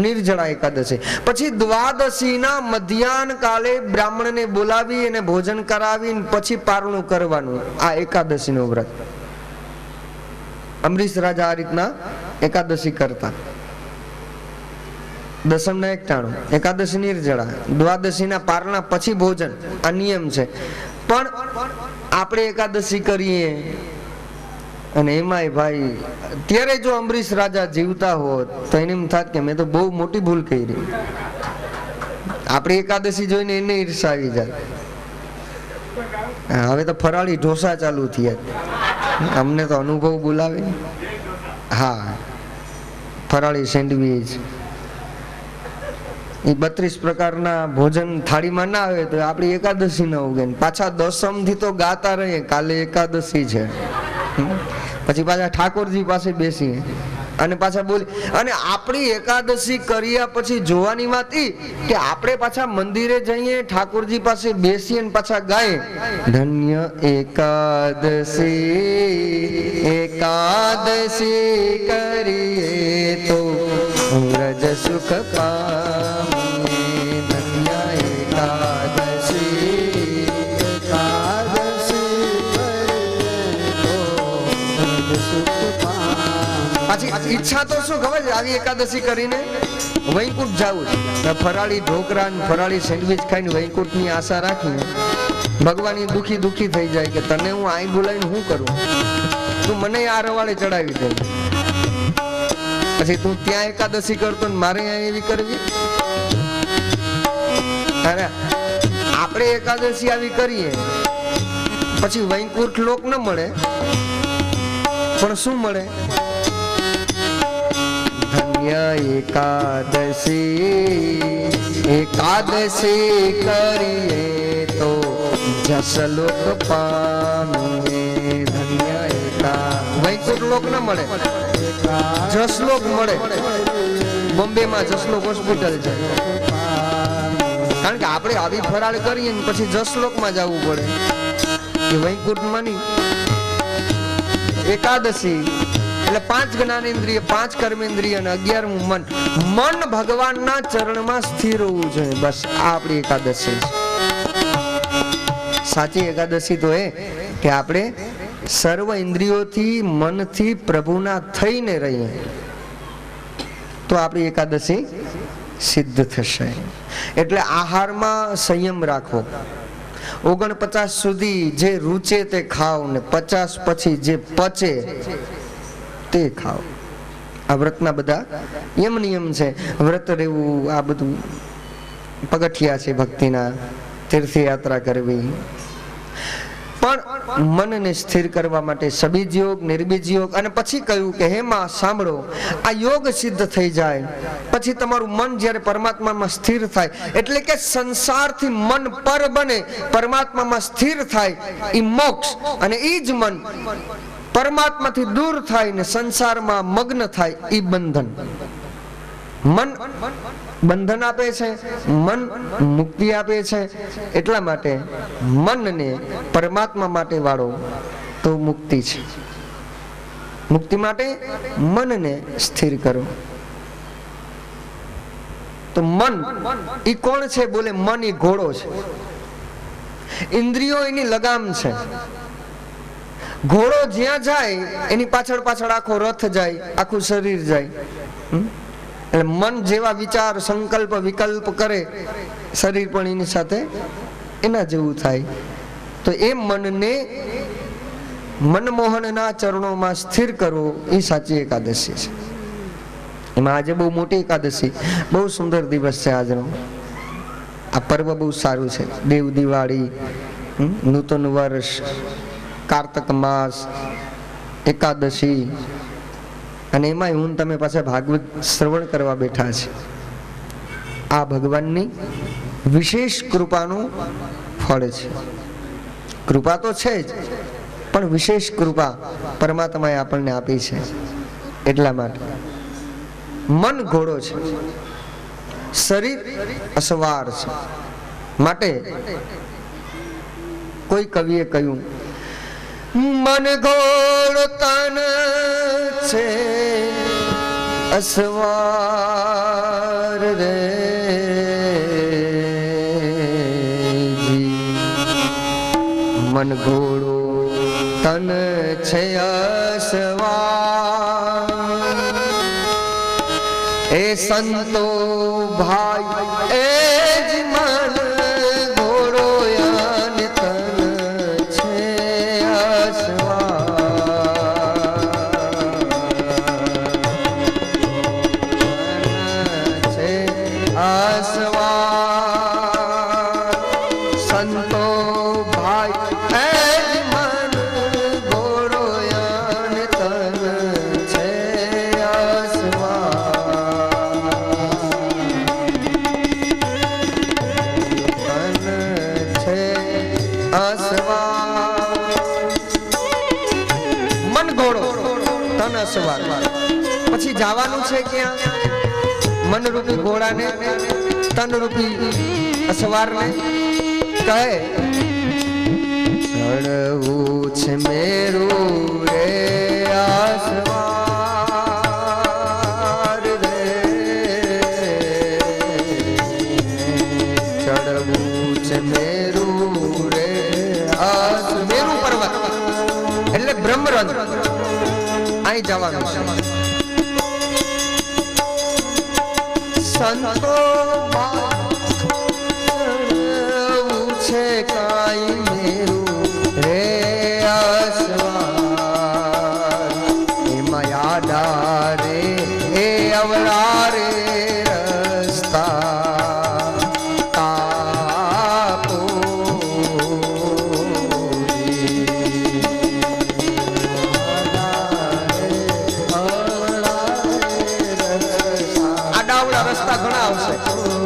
નિર્જળા એકાદશી. પછી દ્વાદશીના મધ્યાહન કાલે બ્રાહ્મણને બોલાવી અને ભોજન કરાવી પછી પારણું કરવાનું, આ એકાદશીનું વ્રત. અંબરીશ રાજા આ રીતના એકાદશી કરતા. દસમના 91, એકાદશી નિર્જળા, દ્વાદશીના પારણા પછી ભોજન, આ નિયમ છે. પણ આપણે એકાદશી કરીએ અને એમાંય ભાઈ ત્યારે જો અંબરીશ રાજા જીવતા હોત તો એને એમ થાત કે મેં તો બહુ મોટી ભૂલ કરી. આપણે એકાદશી જોઈને એને ઈર્ષા આવી જાય. હવે તો ફરાળી ઢોસા ચાલુ થયા, અમને તો અનુભવ બોલાવે. હા, ફરાળી સેન્ડવીચ, એ 32 પ્રકારના ભોજન થાળીમાં ના આવે તો આપણી એકાદશી ના ઉગે. પાછા દસમ થી તો ગાતા રહીએ કાલે એકાદશી છે, પછી પાછા ઠાકોરજી પાસે બેસીએ અને પાછા બોલી. અને આપણી એકાદશી કર્યા પછી જોવાની વાત ઈ કે આપણે પાછા મંદિરે જઈએ, ઠાકોરજી પાસે બેસીએ ને પાછા ગાય, ધન્ય એકાદશી એકાદશી કરીએ તો વ્રજ સુખ પામે. ધન્ય એકાદશી એકાદશી પાછી ઈચ્છા તો શું ખબર છે? આવી એકાદશી કરીને વૈકુંઠ જવું છે. ફરાળી ઢોકરા ને ફરાળી સેન્ડવીચ ખાઈને વૈકુંઠ ની આશા રાખીને ભગવાન દુખી થઈ જાય કે તને હું અહીં બોલાવીને શું કરું, તું મને આ રવાડે ચડાવી દે, પછી તું ત્યાં એકાદશી કરતો ને મારે અહીંયા એવી કરવી. અરે આપણે એકાદશી આવી કરીએ પછી વૈકુંઠ લોક ન મળે, પણ શું મળે? ધન્ય એકાદશી એકાદશી કરીએ તો જસ લોક પામીએ. ધન્ય વૈકુંઠ લોક ન મળે, જસલોક મળે. બોમ્બે માં જસલોક હોસ્પિટલ છે, કારણ કે આપણે આવી ફરાળ કરીએ ને પછી જસલોક માં જવું પડે, કે વૈકુંઠ માં નહીં. એકાદશી એટલે 5 જ્ઞાનેન્દ્રિય, 5 કર્મેન્દ્રિય અને 11મું મન. મન ભગવાનના ચરણમાં સ્થિર હોવું જોઈએ, બસ આ આપણી એકાદશી છે. સાચી એકાદશી તો એ કે આપણે સર્વ ઇન્દ્રિયોથી મનથી પ્રભુના થઈને રહીએ તો આપણી એકાદશી સિદ્ધ થશે. એટલે આહારમાં સંયમ રાખવો. 49 સુધી જે રૂચે તે ખાવ ને 50 પછી જે પચે તે ખાવ. આ વ્રતના બધા નિયમ છે. વ્રત રહેવું, આ બધું પગથિયા છે ભક્તિના, તીર્થયાત્રા કરવી. પણ મનને સ્થિર કરવા માટે સબીજ યોગ, નિર્બીજ યોગ, અને પછી કહ્યું કે હે માં સાંભળો, આ યોગ સિદ્ધ થઈ જાય પછી તમારું મન જ્યારે પરમાત્મામાં સ્થિર થાય, એટલે કે સંસારથી મન પર બને, પરમાત્મામાં સ્થિર થાય, એ મોક્ષ. અને એ જ મન પરમાત્માથી દૂર થાય ને સંસારમાં મગ્ન થાય, એ બંધન. મન બંધન આપે છે, મન મુક્તિ આપે છે. એટલા માટે મનને પરમાત્મા માટે વાળો તો મુક્તિ છે. મુક્તિ માટે મનને સ્થિર કરો. તો મન ઈ કોણ છે? બોલે મન ઈ ઘોડો છે, ઇન્દ્રિયો એની લગામ છે. ઘોડો જ્યાં જાય એની પાછળ પાછળ આખો રથ જાય, આખું શરીર જાય. એટલે મન જેવા વિચાર, સંકલ્પ, વિકલ્પ કરે, શરીર પણ એની સાથે એના જેવું થાય. તો એ મનને મનમોહનના ચરણોમાં સ્થિર કરવો એ સાચી એકાદશી છે. એમાં આજે બહુ મોટી એકાદશી, બહુ સુંદર દિવસ છે આજનો. આ પર્વ બહુ સારું છે. દેવ દિવાળી, નૂતન વર્ષ, કાર્તક માસ, એકાદશી, અને એમાં હું તમે પાછા ભાગવત શ્રવણ કરવા બેઠા છે. આ ભગવાનની વિશેષ કૃપાનું ફળ છે. કૃપા તો છે જ, પણ વિશેષ કૃપા પરમાત્માએ આપણને આપી છે. એટલા માટે મન ઘોડો છે, શરીર અસવાર છે. માટે કોઈ કવિએ કહ્યું, મન ઘોડો તન છે અસવાર રે જી. મન ઘોડો તન છે અસવાર, એ સંતો ભાઈ એ જ મન ઘોડો યાન તન છે અસવાર. સંતો ભાઈ એ જ મન ઘોડો યાન તન છે અસવાર. પછી જવાનું છે ક્યાં? મનરૂપી ઘોડાને, તનરૂપી અસવારને કહે ચડવું છે મેરું રે અસવાર રે, ચડવું છે મેરું રે મેરુ પર્વત એટલે બ્રહ્મરંધ. અહીં જવાનું છે. સંતો છે કાઈ મેરું રે અસવાર, એમાં યાદા રે એ અવળા રે રસ્તા તાપો.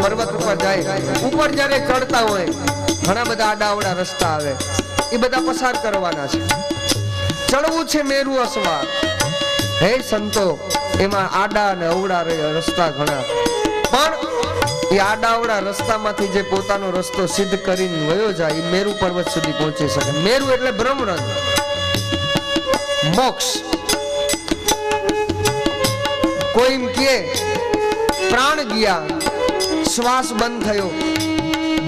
પર્વત ઉપર જાય, ઉપર જયારે ચડતા હોય ઘણા બધા આડાવડા રસ્તા આવે, એ બધા પસાર કરવાના છે. ચડવું છે મેરુ અસવાર, હે સંતો, એમાં આડા અને અવડા રસ્તા ઘણા, પણ એ આડાવડા રસ્તામાંથી જે પોતાનો રસ્તો સિદ્ધ કરીને વયો જાય એ મેરુ પર્વત સુધી પહોંચી શકે. મેરુ એટલે બ્રહ્મરંધ, મોક્ષ. કોઈ એમ કે પ્રાણ ગયા, શ્વાસ બંધ થયો,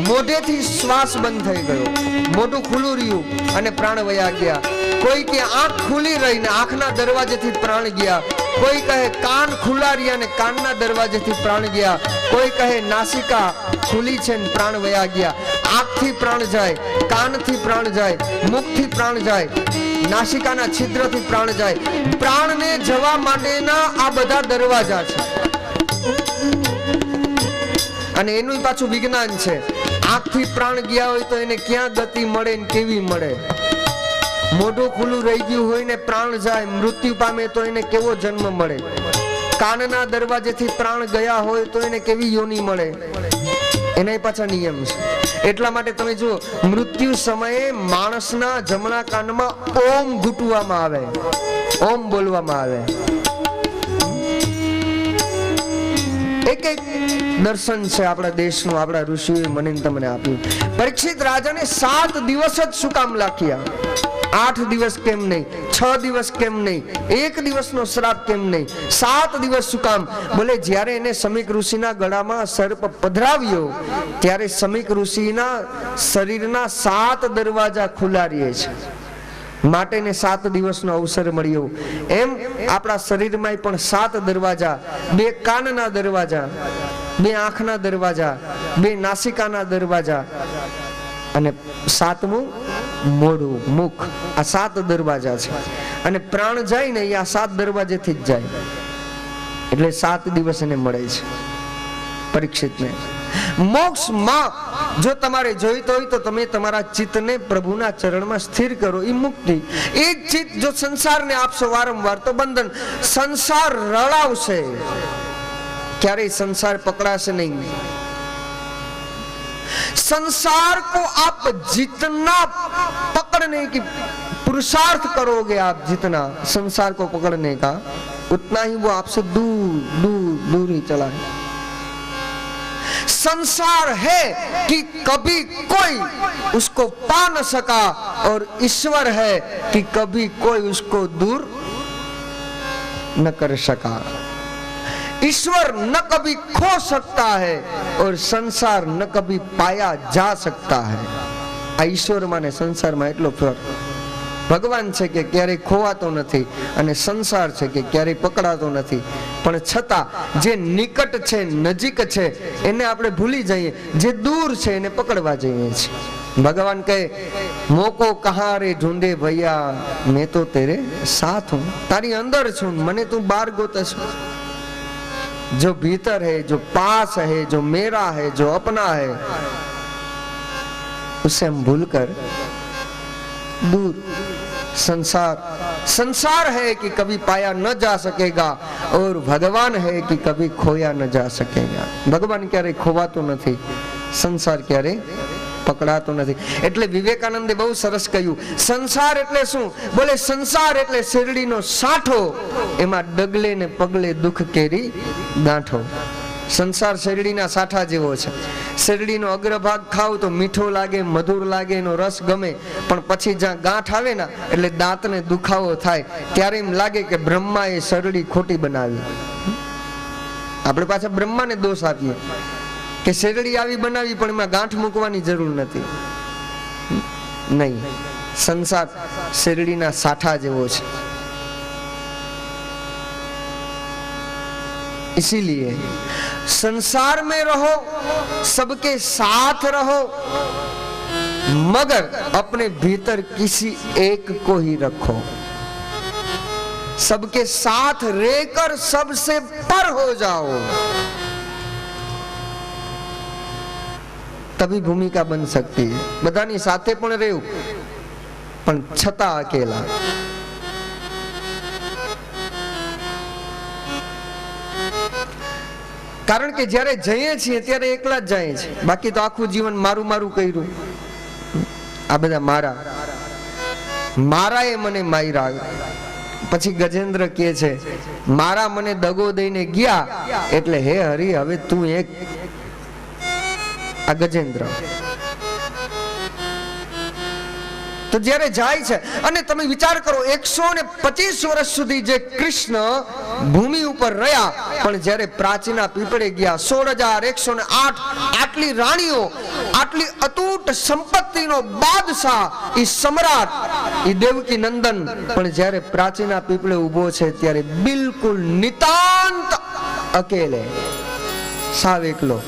મોઢેથી શ્વાસ બંધ થઈ ગયો, મોઢું ખુલ્લું રહ્યું અને પ્રાણ વયા ગયા. કોઈ કે આંખ ખુલી રહી ને આંખના દરવાજેથી પ્રાણ ગયા. કોઈ કહે કાન ખુલ્લા રહ્યા ને કાનના દરવાજેથી પ્રાણ ગયા. કોઈ કહે નાસિકા ખુલી છે ને પ્રાણ વયા ગયા. આંખથી પ્રાણ જાય, કાનથી પ્રાણ જાય, મુખથી પ્રાણ જાય, નાસિકાના છિદ્રથી પ્રાણ જાય. પ્રાણને જવા માટેના આ બધા દરવાજા છે અને એનું પાછું વિજ્ઞાન છે. આંખથી પ્રાણ ગયા હોય તો એને ક્યાં ગતિ મળે ને કેવી મળે. મોઢું ખુલ્લું રહી ગયું હોય ને પ્રાણ જાય, મૃત્યુ પામે તો એને કેવો જન્મ મળે. કાનના દરવાજેથી પ્રાણ ગયા હોય તો એને કેવી યોની મળે. એના પાછા નિયમ છે. એટલા માટે તમે જુઓ, મૃત્યુ સમયે માણસના જમણા કાનમાં ઓમ ઘૂંટવામાં આવે, ઓમ બોલવામાં આવે. એક એક દર્શન છે આપણા દેશનું, આપણા ઋષિઓએ મને તમને આપ્યું. પરીક્ષિત રાજાને 7 દિવસ જ શું કામ લાખ્યા? 8 દિવસ કેમ નહીં? 6 દિવસ કેમ નહીં? 1 દિવસનો શ્રાપ કેમ નહીં? 7 દિવસ શું કામ? બોલે જ્યારે એને સમીક ઋષિના ગળામાં સર્પ પધરાવ્યો ત્યારે સમીક ઋષિના શરીરના 7 દરવાજા ખુલ્લા રહે છે માટે ને 7 દિવસનો અવસર મળ્યો. એમ આપણા શરીરમાં પણ 7 દરવાજા, 2 કાનના દરવાજા, 2 આંખના દરવાજા, 2 નાસિકાના દરવાજા અને 7મું મોઢું, મુખ. આ 7 દરવાજા છે અને પ્રાણ જાય ને એ આ 7 દરવાજેથી જ જાય. એટલે 7 દિવસ એને મળે છે પરીક્ષિતને. મોક્ષમાં જો તમારે જોઈતો હોય તો તમે તમારા ચિત્તને પ્રભુના ચરણમાં સ્થિર કરો, એ મુક્તિ. એ ચિત્ત જો સંસારને આપશો વારંવાર તો બંધન. સંસાર રળાવશે, ક્યારેય સંસાર પકડાશે નહીં. संसार को आप जितना पकड़ने की पुरुषार्थ करोगे, आप जितना संसार को पकड़ने का, उतना ही वो आपसे दूर दूर दूर ही चला है. संसार है कि कभी कोई उसको पा न सका और ईश्वर है कि कभी कोई उसको दूर न कर सका. ईश्वर न कभी खो सकता है और संसार न कभी पाया जा सकता है. આ ઈશ્વરમાં ને સંસારમાં એટલો ફરક. ભગવાન છે કે ક્યારેય ખોવાતો નથી અને સંસાર છે કે ક્યારેય પકડાતો નથી. પણ છતાં જે નિકટ છે, નજીક છે, એને આપણે ભૂલી જઈએ, જે દૂર છે એને પકડવા જઈએ છીએ. ભગવાન કહે, મોકો કહા રે ઢૂંઢે ભૈયા, મેં તો તેરે સાથ હું. તારી અંદર છું, મને તું બહાર ગોતે છું. जो भीतर है, जो पास है, जो मेरा है, जो अपना है, उसे हम भूलकर दूर. संसार है कि कभी पाया न जा सकेगा और भगवान है कि कभी खोया न जा सकेगा. भगवान क्यारे खोवातो નથી, સંસાર ક્યારે પકડાતો નથી. એટલે વિવેકાનંદે બહુ સરસ કહ્યું, સંસાર એટલે શું? બોલે સંસાર એટલે શેરડીનો સાઠો, એમાં ડગલે ને પગલે દુઃખ કેરી ગાંઠો. સંસાર શેરડીના સાઠા જેવો છે. શેરડીનો અગ્રભાગ ખાવ તો મીઠો લાગે, મધુર લાગે, એનો રસ ગમે, પણ પછી જ્યાં ગાંઠ આવે ને એટલે દાંતને દુખાવો થાય, ત્યારે એમ લાગે કે બ્રહ્માએ શેરડી ખોટી બનાવી. આપણે પાછા બ્રહ્માને દોષ આપીએ કે શેરડી આવી બનાવી પણ એમાં ગાંઠ મૂકવાની જરૂર નથી. નહીં, સંસાર શેરડીના સાઠા જેવો છે. इसीलिए संसार में रहो, सबके साथ रहो, मगर अपने भीतर किसी एक को ही रखो. सबके साथ रहकर सबसे पर हो जाओ, तभी भूमिका बन सकती है. बधानी साथे पण રહેવું, પણ છતાં અકેલા. કારણ કે જ્યારે જઈએ છીએ ત્યારે એકલા જ જાય છે. બાકી તો આખું જીવન મારું મારું કર્યું. આ બધા મારાએ મને માર્યા. પછી ગજેન્દ્ર કહે છે, મારા મને દગો દઈને ગયા એટલે હે હરી હવે તું એક. આ ગજેન્દ્ર તો જ્યારે જાય છે, અને તમે વિચાર કરો 125 વર્ષ સુધી જે કૃષ્ણ ભૂમિ ઉપર રહ્યા, પણ જ્યારે પ્રાચીના પીપળે ગયા 16,108 આટલી રાણીઓ, આટલી અતૂટ સંપત્તિનો બાદશાહ, ઈ સમ્રાટ, ઈ દેવકી નંદન, પણ જ્યારે પ્રાચીના પીપળે ઉભો છે ત્યારે બિલકુલ નિતાંત અકેલે, સાવ એકલો.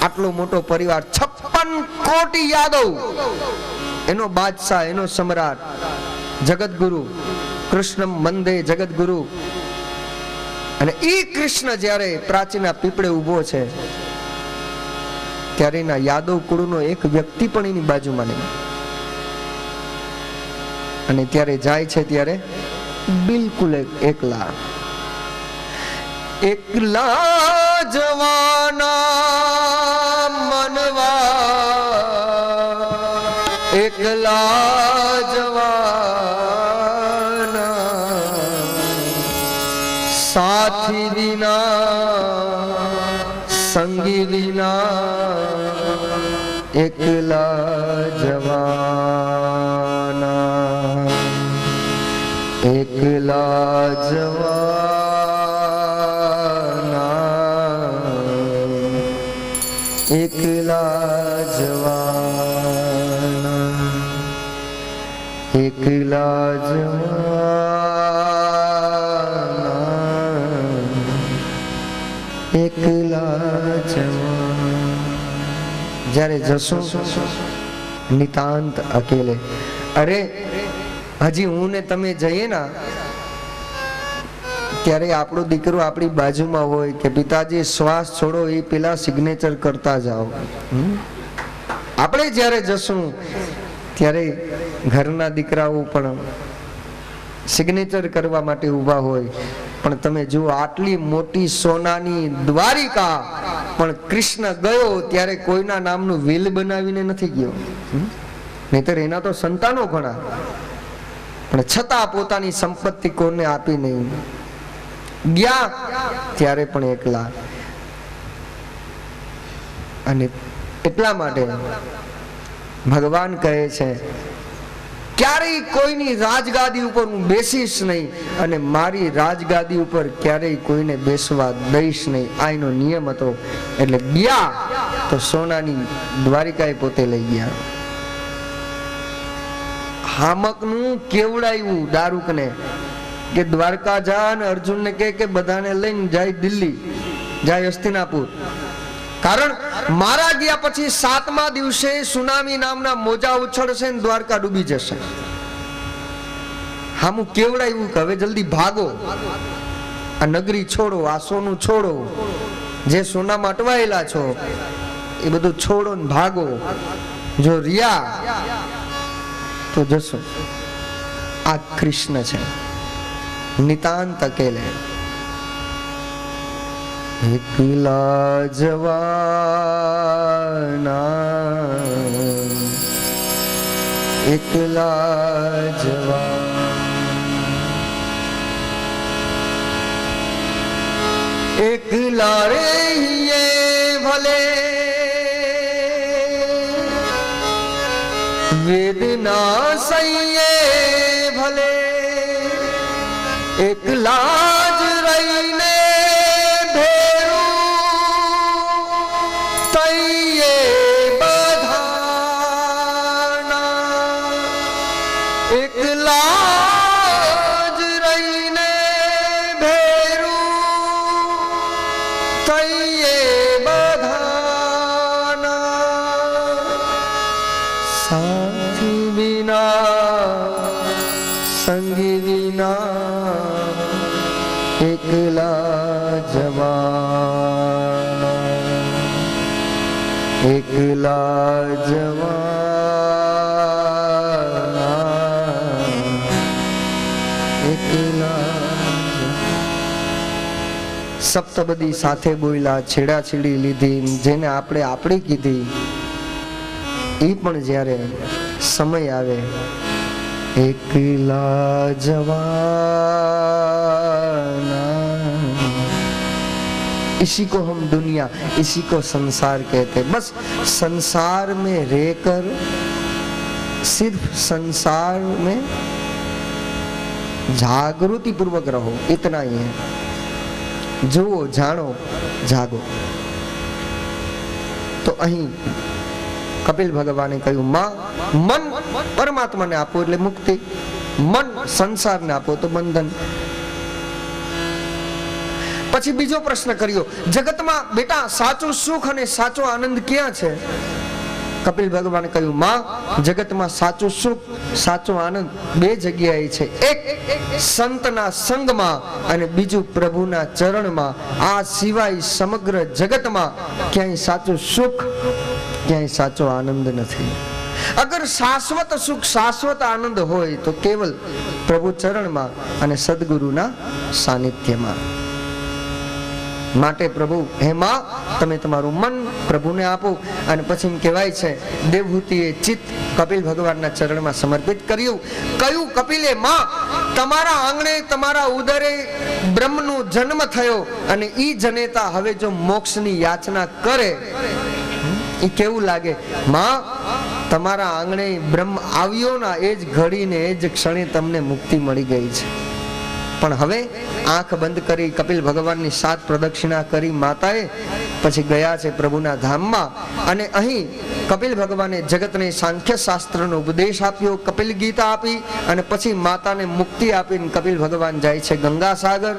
આટલો મોટો પરિવાર, 56 કોટી યાદવ, એનો બાદશાહ, એનો સમ્રાટ, જગતગુરુ કૃષ્ણ મંદે જગતગુરુ. અને ઈ કૃષ્ણ જ્યારે પ્રાચીના પીપળે ઉભો છે ત્યારે એના યાદવ કુળનો એક વ્યક્તિ પણ એની બાજુમાં નહીં. અને ત્યારે જાય છે ત્યારે બિલકુલ એકલા એકલા જવાના મનવા, એકલા જવાના સાથી વિના સંગી વિના, એકલા જવાના એકલા જવાના એકલા જવાના એકલા જવાના એકલા જવાના. જ્યારે જશું નિતાંત અકેલે. અરે હજી હું ને તમે જઈએ ના ત્યારે આપણો દીકરો આપણી બાજુમાં હોય કે પિતાજી શ્વાસ છોડો એ પેલા સિગ્નેચર કરતા જાઓ. આપણે જ્યારે જશું ત્યારે ઘરના દીકરાઓ પણ સિગ્નેચર કરવા માટે ઊભા હોય. પણ તમે જુઓ આટલી મોટી સોનાની દ્વારિકા પણ કૃષ્ણ ગયો ત્યારે કોઈના નામનું વિલ બનાવીને નથી ગયો. નહીતર એના તો સંતાનો ઘણા, પણ છતાં પોતાની સંપત્તિ કોને આપી નહીં ગયા ત્યારે પણ એકલા. અને એટલા માટે ભગવાન કહે છે ક્યારેય કોઈની રાજગાદી ઉપર હું બેસીશ નહીં અને મારી રાજગાદી ઉપર ક્યારેય કોઈને બેસવા દઈશ નહીં. આ એનો નિયમ હતો. એટલે ગયા તો સોનાની દ્વારિકાએ પોતે લઈ ગયા. હામકનું કેવડાયું દારૂકને કે દ્વારકા જા અને અર્જુનને કે બધાને લઈને જાય દિલ્હી, જાય હસ્તિનાપુર. કારણ મારા ગયા પછી 7મા દિવસે સુનામી નામના મોજા ઉછળશે ને દ્વારકા ડૂબી જશે. હામું કેવડાયું કે હવે જલ્દી ભાગો, આ નગરી છોડો, આ સોનું છોડો, જે સોનામાં અટવાયેલા છો એ બધું છોડો ને ભાગો. જો રિયા તો જશો. આ કૃષ્ણ છે નિતાંત અકેલે. એકલા જવાના એકલા જવાના એકલા રે ભલે વેદના સહીએ ભલે એકલા જ રહીને સંગી વિના એકલા જવાના એકલા જવાના એકલા. સપ્તપદી સાથે બોલ્યા, છેડાછેડી લીધી, જેને આપણે આપણી કીધી એ પણ જ્યારે સમય આવે એકલા जवाना इसी को हम दुनिया, इसी को संसार कहते हैं. बस संसार में रहकर सिर्फ संसार में जागृति पूर्वक रहो, इतना ही है. जुओ, जानो, जागो. तो અહીં કપિલ ભગવાને કહ્યું મન પરમાત્માને આપો એટલે મુક્તિ, મન સંસારને આપો તો બંધન. પછી બીજો પ્રશ્ન કર્યો, જગતમાં બેટા સાચું સુખ અને સાચો આનંદ ક્યાં છે? કપિલ ભગવાને કહ્યું, માં, જગતમાં સાચું સુખ, સાચો આનંદ બે જગ્યાએ છે. એક સંતના સંગમાં અને બીજું પ્રભુના ચરણમાં. આ સિવાય સમગ્ર જગતમાં ક્યાંય સાચું સુખ, ક્યાંય સાચો આનંદ નથી. અગર શાશ્વત સુખ, શાશ્વત આનંદ હોય તો કેવલ પ્રભુ ચરણમાં અને સદગુરુના સાનિધ્યમાં. માટે પ્રભુ, હે માં, તમે તમારું મન પ્રભુને આપો. અને પછી એમ કહેવાય છે, દેવહૂતિએ ચિત્ત કપિલ ભગવાનના ચરણમાં સમર્પિત કર્યું. કયું કપિલે, માં, તમારા આંગણે, તમારા ઉદરે બ્રહ્મનો જન્મ થયો અને ઈ જનેતા હવે જો મોક્ષની યાચના કરે, એ કેવું લાગે? માં, તમારા આંગણે બ્રહ્મ આવ્યો ના એ જ ઘડીને, એ જ ક્ષણે તમને મુક્તિ મળી ગઈ છે. પણ હવે આંખ બંધ કરી કપિલ ભગવાનની 7 પ્રદક્ષિણા કરી માતાએ પછી ગયા છે પ્રભુના ધામમાં. અને અહીં કપિલ ભગવાને જગતને સાંખ્ય શાસ્ત્રનો ઉપદેશ આપ્યો, કપિલ ગીતા આપી અને પછી માતાને મુક્તિ આપીને કપિલ ભગવાન જાય છે ગંગાસાગર.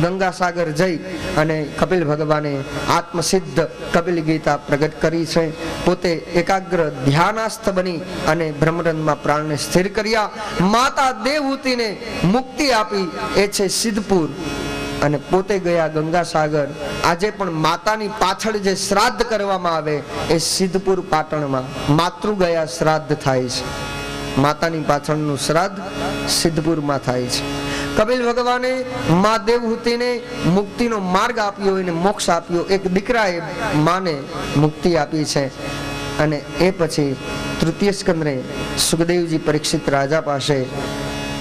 ગંગાસાગર જઈ અને કપિલ ભગવાને આત્મસિદ્ધ કપિલ ગીતા પ્રગટ કરી છે. પોતે એકાગ્ર ધ્યાનાસ્થ બની અને બ્રહ્મરંધમાં પ્રાણને સ્થિર કર્યા. માતા દેવહૂતિને મુક્તિ આપી, એ છે સિદ્ધપુર. અને પોતે ગયા ગંગાસાગર. આજે પણ માતાની પાછળ જે શ્રાદ્ધ કરવામાં આવે એ સિદ્ધપુર પાટણમાં માતૃ ગયા શ્રાદ્ધ થાય છે. માતાની પાછળનું શ્રાદ્ધ સિદ્ધપુરમાં થાય છે. કપિલ ભગવાને મા દેવહૂતિને મુક્તિનો માર્ગ આપ્યો અને મોક્ષ આપ્યો. એક દીકરાએ માને મુક્તિ આપી છે. અને એ પછી તૃતીય સ્કંદને સુખદેવજી પરીક્ષિત રાજા પાસે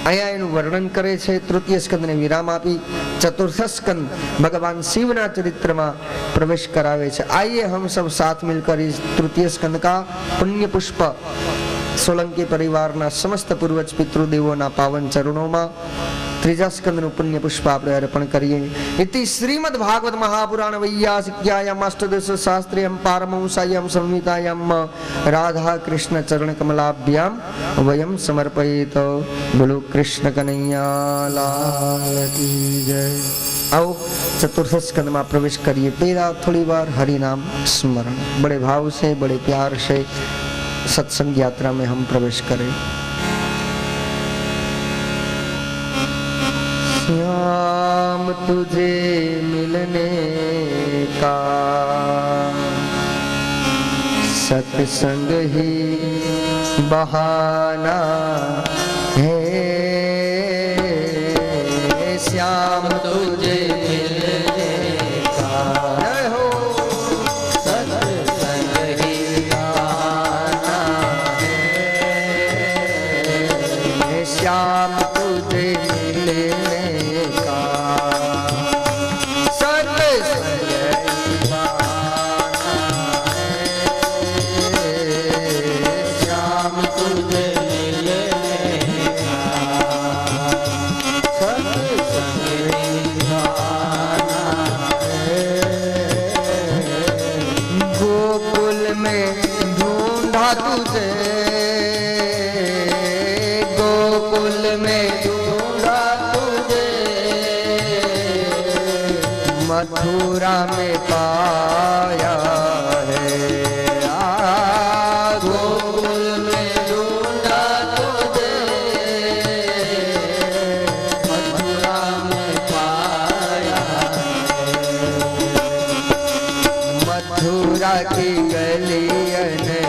અહીંયા એનું વર્ણન કરે છે. તૃતીય સ્કંદને વિરામ આપી ચતુર્થ સ્કંદ ભગવાન શિવના ચરિત્રમાં પ્રવેશ કરાવે છે. આइए हम सब साथ मिलकर इस तृतीय स्कंद का पुण्य पुष्प સોલંકી પરિવારના સમસ્ત પૂર્વજ પિતૃદેવોના પાવન ચરણોમાં ત્રીજા સ્કંદનું પુણ્ય પુષ્પ આપણે અર્પણ કરીએ. ઇતિ શ્રીમદ ભાગવત મહાપુરાણ વૈયાસિક્યાયામ અષ્ટદશ શાસ્ત્રીયમ પારમહંસાયામ સંહિતાયામ રાધા કૃષ્ણ ચરણ કમલાભ્યામ વયમ સમર્પયિત. બોલો કૃષ્ણ કનૈયા લાલ કી જય. आओ चतुर्थ स्कंद में प्रवेश करिए. पहला थोड़ी बार हरि नाम स्मरण, बड़े भाव से, बड़े प्यार से सत्संग यात्रा में हम प्रवेश करें. श्याम तुझे मिलने का सत्संग ही बहाना है. श्याम तुझे मिलने का जय हो सत्संग ही बहाना है. श्याम तुझे मिलने मथुरा में पाया है. गोकुल में ढूंढा तुझे, मथुरा में पाया है. मथुरा की गलियन में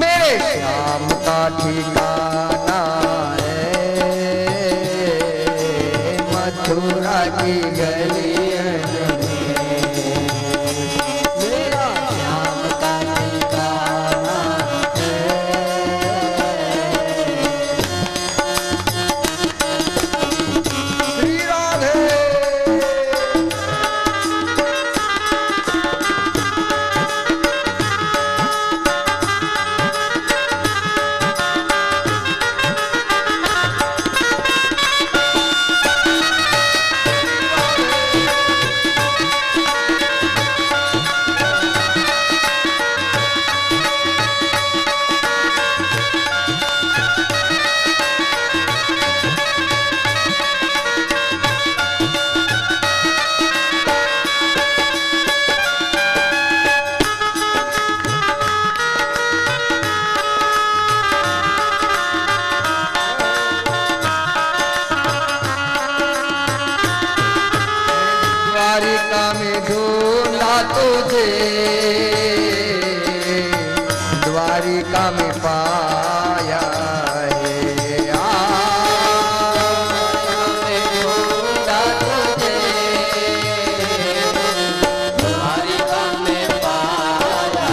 मेरे श्याम का ठिकाना है. मथुरा की गलियन में मेरा श्याम का ठिकाना है. श्री राधे. तुझे द्वारिका में पाया है। मैं ढूंढा तुझे द्वारिका में पाया।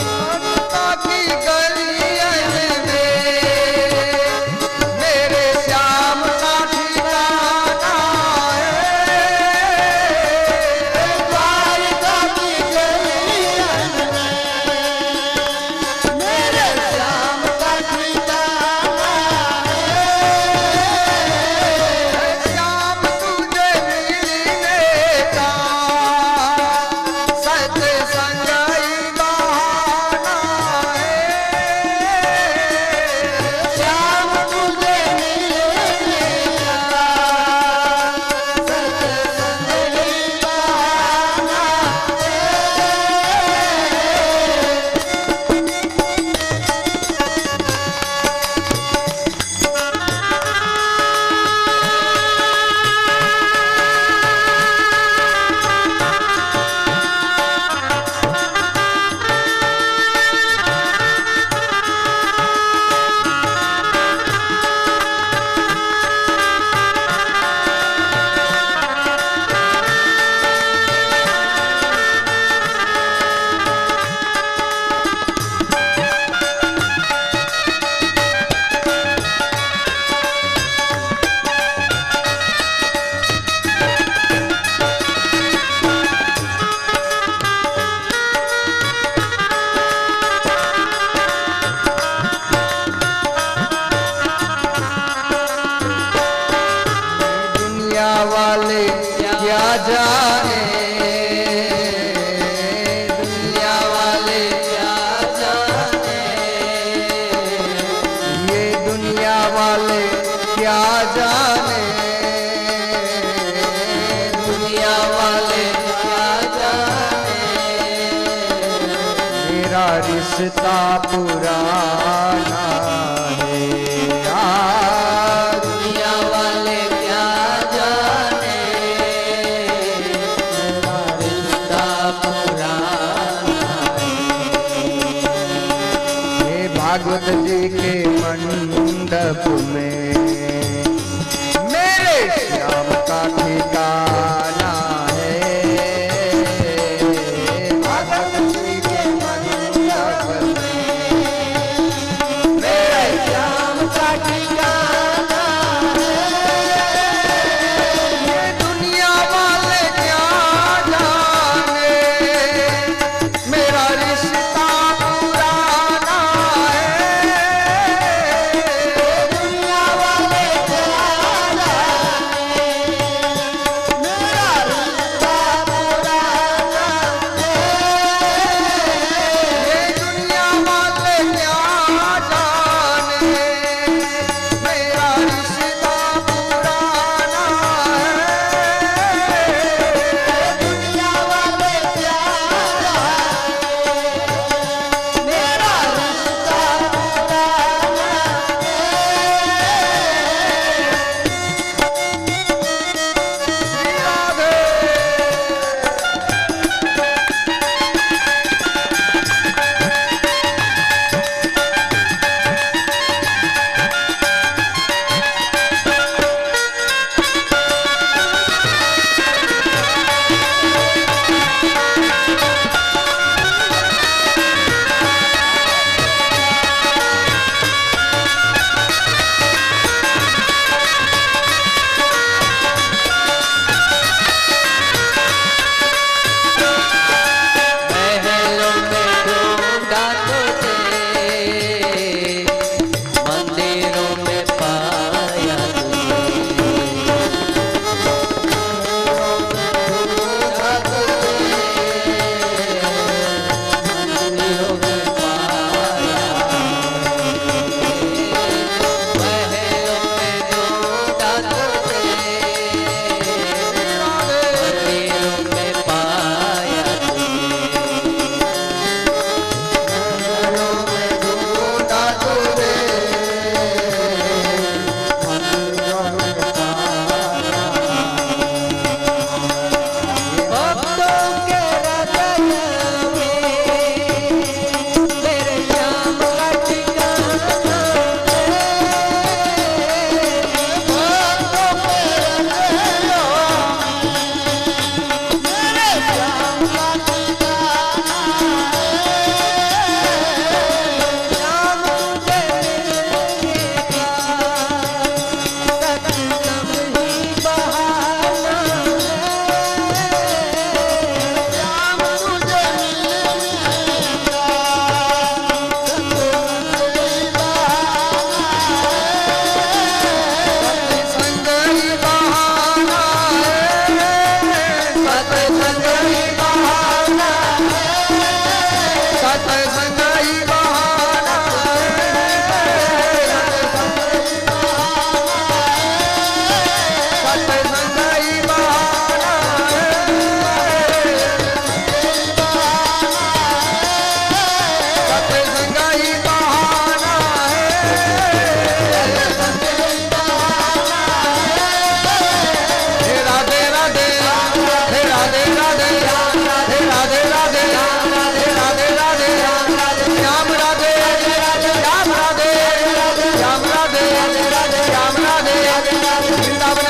ममता की गलियन में मेरे श्याम का ठिकाना है। द्वारिका की गलियन में मेरे श्याम का ठिकाना है। श्याम तुझे मिलने का सत्संग ही बहाना है। श्याम तुझे मिलने का सत्संग ही बहाना है। दुनिया वाले क्या जाने, दुनिया वाले क्या जाने, ये दुनिया वाले क्या जाने, दुनिया वाले क्या जाने, मेरा रिश्ता पुराना है। दुनिया वाले क्या जाने, मेरा रिश्ता पुराना है। हे भागवत जी के मंडप में मेरे श्याम का ठिकाना है। भागवत जी के मंडप में मेरे श्याम का ठिकाना है। ये दुनिया वाले क्या जाने, मेरा रिश्ता पुराना है। दुनिया વૃંદાવન